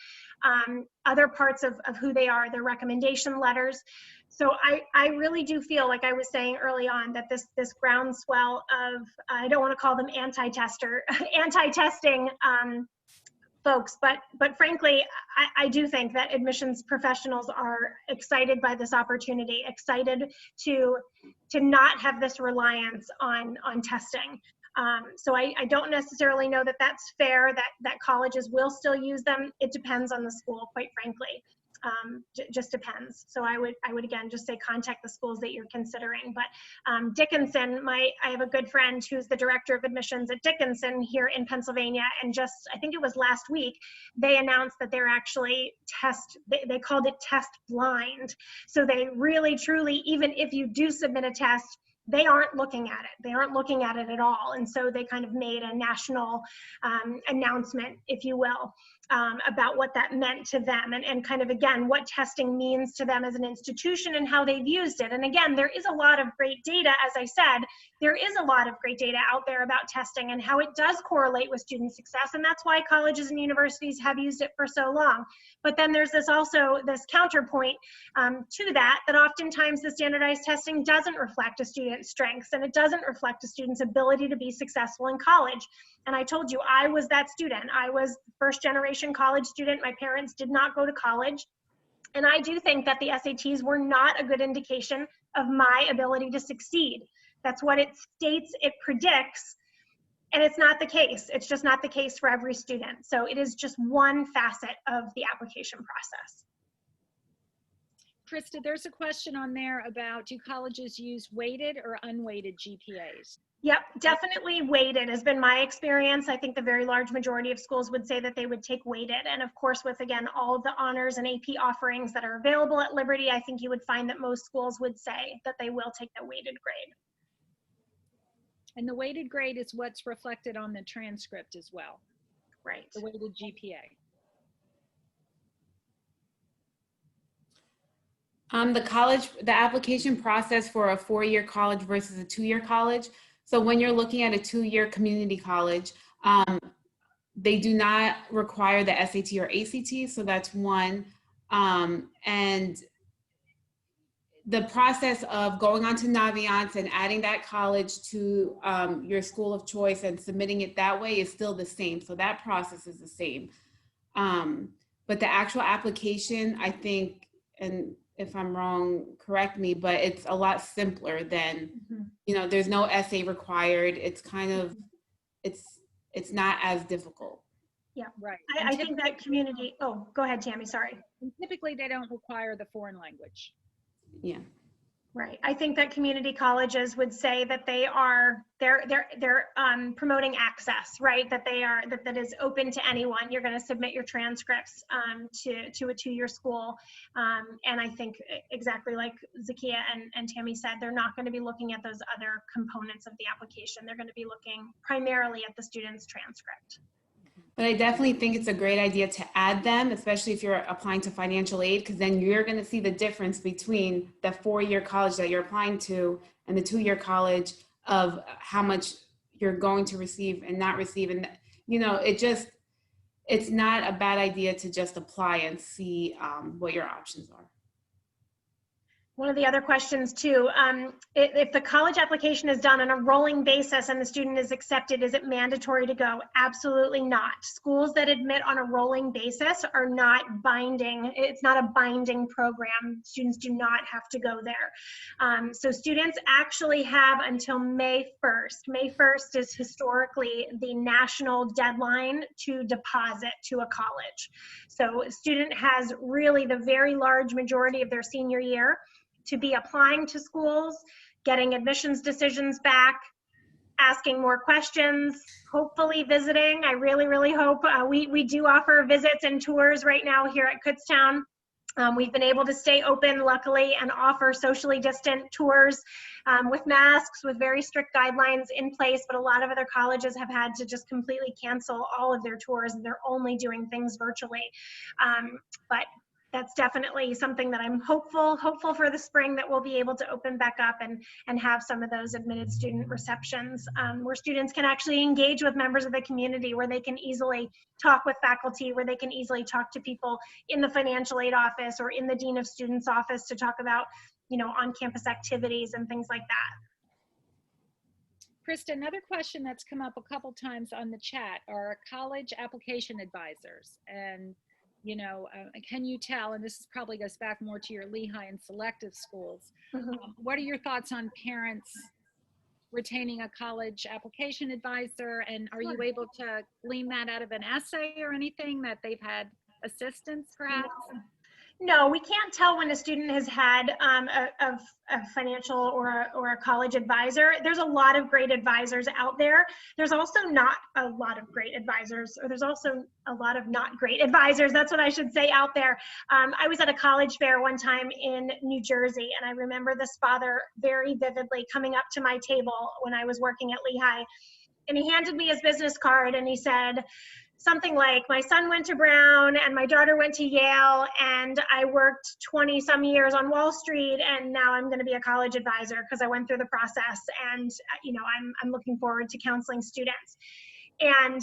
S1: other parts of who they are, their recommendation letters. So I really do feel, like I was saying early on, that this groundswell of, I don't want to call them anti-testing folks, but frankly, I do think that admissions professionals are excited by this opportunity, excited to not have this reliance on testing. So I don't necessarily know that that's fair, that colleges will still use them. It depends on the school, quite frankly. Just depends. So I would again just say contact the schools that you're considering. But Dickinson, I have a good friend who's the director of admissions at Dickinson here in Pennsylvania, and just, I think it was last week, they announced that they're actually they called it test blind. So they really, truly, even if you do submit a test, they aren't looking at it. They aren't looking at it at all. And so they kind of made a national announcement, if you will, about what that meant to them, and kind of, again, what testing means to them as an institution and how they've used it. And again, there is a lot of great data, as I said, there is a lot of great data out there about testing and how it does correlate with student success. And that's why colleges and universities have used it for so long. But then there's also this counterpoint to that oftentimes the standardized testing doesn't reflect a student's strengths, and it doesn't reflect a student's ability to be successful in college. And I told you, I was that student. I was first generation college student. My parents did not go to college. And I do think that the SATs were not a good indication of my ability to succeed. That's what it states it predicts. And it's not the case. It's just not the case for every student. So it is just one facet of the application process.
S2: Krista, there's a question on there about, do colleges use weighted or unweighted GPAs?
S1: Yep, definitely weighted has been my experience. I think the very large majority of schools would say that they would take weighted. And of course, with, again, all of the honors and AP offerings that are available at Liberty, I think you would find that most schools would say that they will take the weighted grade.
S2: And the weighted grade is what's reflected on the transcript as well.
S1: Right.
S2: The weighted GPA.
S3: The application process for a 4-year college versus a 2-year college. So when you're looking at a 2-year community college, they do not require the SAT or ACT. So that's one. And the process of going on to Naviance and adding that college to your school of choice and submitting it that way is still the same. So that process is the same. But the actual application, I think, and if I'm wrong, correct me, but it's a lot simpler than, you know, there's no essay required. It's kind of, it's not as difficult.
S1: Yeah.
S2: Right.
S1: I think that community, oh, go ahead, Tammy, sorry.
S2: And typically they don't require the foreign language.
S3: Yeah.
S1: Right. I think that community colleges would say that they're promoting access, right? That that is open to anyone. You're going to submit your transcripts to a two-year school. And I think exactly like Zakia and Tammy said, they're not going to be looking at those other components of the application. They're going to be looking primarily at the student's transcript.
S3: But I definitely think it's a great idea to add them, especially if you're applying to financial aid, because then you're going to see the difference between the 4-year college that you're applying to and the 2-year college of how much you're going to receive and not receive. And, you know, it's not a bad idea to just apply and see what your options are.
S1: One of the other questions too, if the college application is done on a rolling basis and the student is accepted, is it mandatory to go? Absolutely not. Schools that admit on a rolling basis are not binding. It's not a binding program. Students do not have to go there. So students actually have until May 1st. May 1st is historically the national deadline to deposit to a college. So a student has really the very large majority of their senior year to be applying to schools, getting admissions decisions back, asking more questions, hopefully visiting. I really, really hope. We do offer visits and tours right now here at Kutztown. We've been able to stay open, luckily, and offer socially distant tours with masks, with very strict guidelines in place, but a lot of other colleges have had to just completely cancel all of their tours, and they're only doing things virtually. But that's definitely something that I'm hopeful for the spring, that we'll be able to open back up and have some of those admitted student receptions where students can actually engage with members of the community, where they can easily talk with faculty, where they can easily talk to people in the financial aid office or in the dean of students office to talk about, you know, on-campus activities and things like that.
S2: Krista, another question that's come up a couple times on the chat are college application advisors. And you know, can you tell, and this probably goes back more to your Lehigh and selective schools, what are your thoughts on parents retaining a college application advisor? And are you able to glean that out of an essay or anything, that they've had assistance perhaps?
S1: No, we can't tell when a student has had a financial or a college advisor. There's a lot of great advisors out there. There's also not a lot of great advisors, or there's also a lot of not great advisors. That's what I should say out there. I was at a college fair one time in New Jersey, and I remember this father very vividly coming up to my table when I was working at Lehigh, and he handed me his business card and he said something like, my son went to Brown and my daughter went to Yale, and I worked 20 some years on Wall Street, and now I'm going to be a college advisor because I went through the process, and you know, I'm looking forward to counseling students. And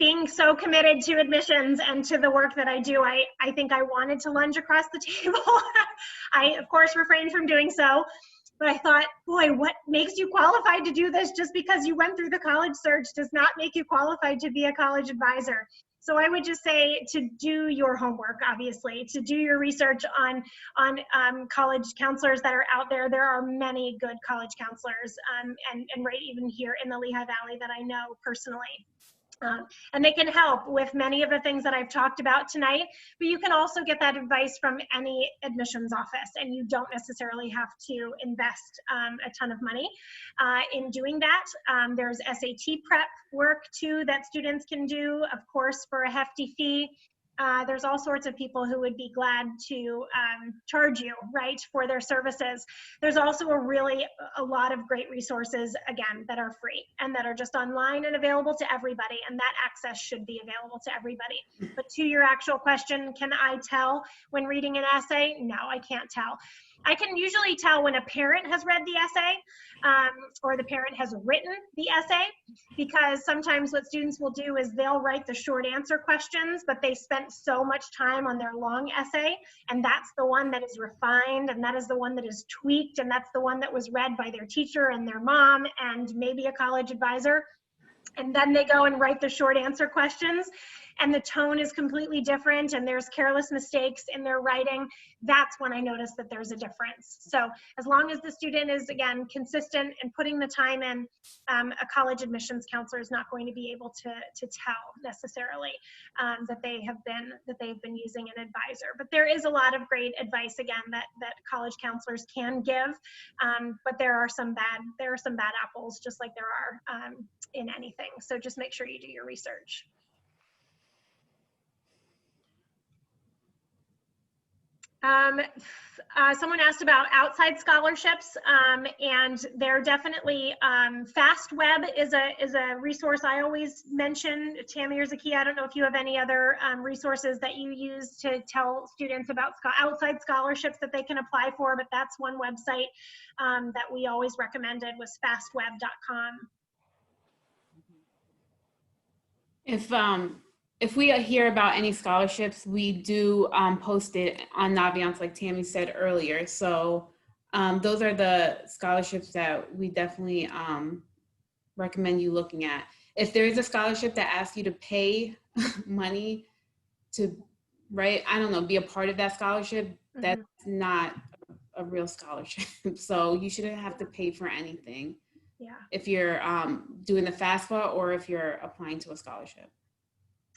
S1: being so committed to admissions and to the work that I do, I think I wanted to lunge across the table. I of course refrained from doing so. But I thought, boy, what makes you qualified to do this? Just because you went through the college search does not make you qualified to be a college advisor. So I would just say to do your homework, obviously, to do your research on college counselors that are out there. There are many good college counselors, and right even here in the Lehigh Valley that I know personally. And they can help with many of the things that I've talked about tonight, but you can also get that advice from any admissions office, and you don't necessarily have to invest a ton of money in doing that. There's SAT prep work too that students can do, of course, for a hefty fee. There's all sorts of people who would be glad to charge you, right, for their services. There's also a lot of great resources, again, that are free and that are just online and available to everybody, and that access should be available to everybody. But to your actual question, can I tell when reading an essay? No, I can't tell. I can usually tell when a parent has read the essay or the parent has written the essay, because sometimes what students will do is they'll write the short answer questions, but they spent so much time on their long essay, and that's the one that is refined, and that is the one that is tweaked, and that's the one that was read by their teacher and their mom and maybe a college advisor. And then they go and write the short answer questions. and the tone is completely different and there's careless mistakes in their writing, that's when I notice that there's a difference. So as long as the student is, again, consistent and putting the time in, a college admissions counselor is not going to be able to tell necessarily that they've been using an advisor. But there is a lot of great advice, again, that college counselors can give, but there are some bad apples, just like there are in anything. So just make sure you do your research. Someone asked about outside scholarships, and they're definitely, FastWeb is a resource I always mention. Tammy or Zakiya, I don't know if you have any other resources that you use to tell students about outside scholarships that they can apply for, but that's one website that we always recommended was fastweb.com.
S3: If we hear about any scholarships, we do post it on Naviance, like Tammy said earlier. So those are the scholarships that we definitely recommend you looking at. If there is a scholarship that asks you to pay money to, be a part of that scholarship, that's not a real scholarship. So you shouldn't have to pay for anything. Yeah. If you're doing the FAFSA or if you're applying to a scholarship.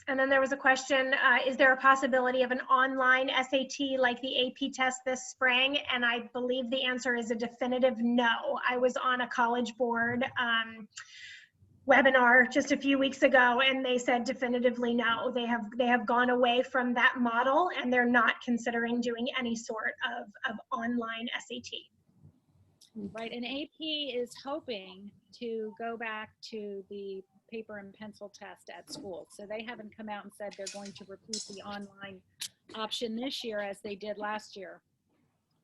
S1: And then there was a question, is there a possibility of an online SAT like the AP test this spring? And I believe the answer is a definitive no. I was on a College Board webinar just a few weeks ago, and they said definitively no. They have gone away from that model, and they're not considering doing any sort of online SAT.
S2: Right, and AP is hoping to go back to the paper and pencil test at school. So they haven't come out and said they're going to repeat the online option this year as they did last year.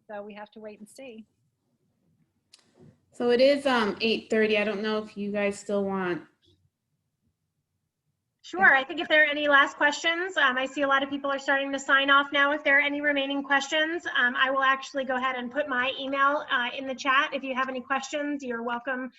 S2: So we have to wait and see.
S3: So it is 8:30. I don't know if you guys still want.
S1: Sure, I think if there are any last questions, I see a lot of people are starting to sign off now. If there are any remaining questions, I will actually go ahead and put my email in the chat. If you have any questions, you're welcome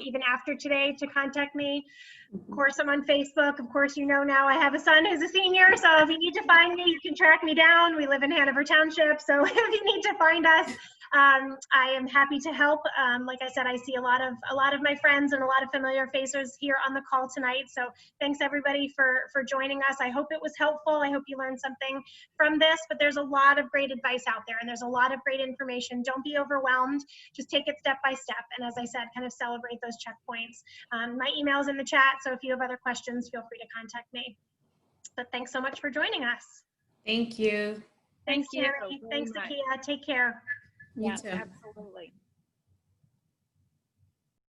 S1: even after today to contact me. Of course, I'm on Facebook. Of course, you know now I have a son who's a senior, so if you need to find me, you can track me down. We live in Hanover Township, so if you need to find us, I am happy to help. Like I said, I see a lot of my friends and a lot of familiar faces here on the call tonight. So thanks everybody for joining us. I hope it was helpful. I hope you learned something from this, but there's a lot of great advice out there and there's a lot of great information. Don't be overwhelmed. Just take it step by step. And as I said, kind of celebrate those checkpoints. My email is in the chat, so if you have other questions, feel free to contact me. But thanks so much for joining us.
S3: Thank you.
S1: Thanks, Tammy. Thanks, Zakiya. Take care.
S3: You too.
S2: Absolutely.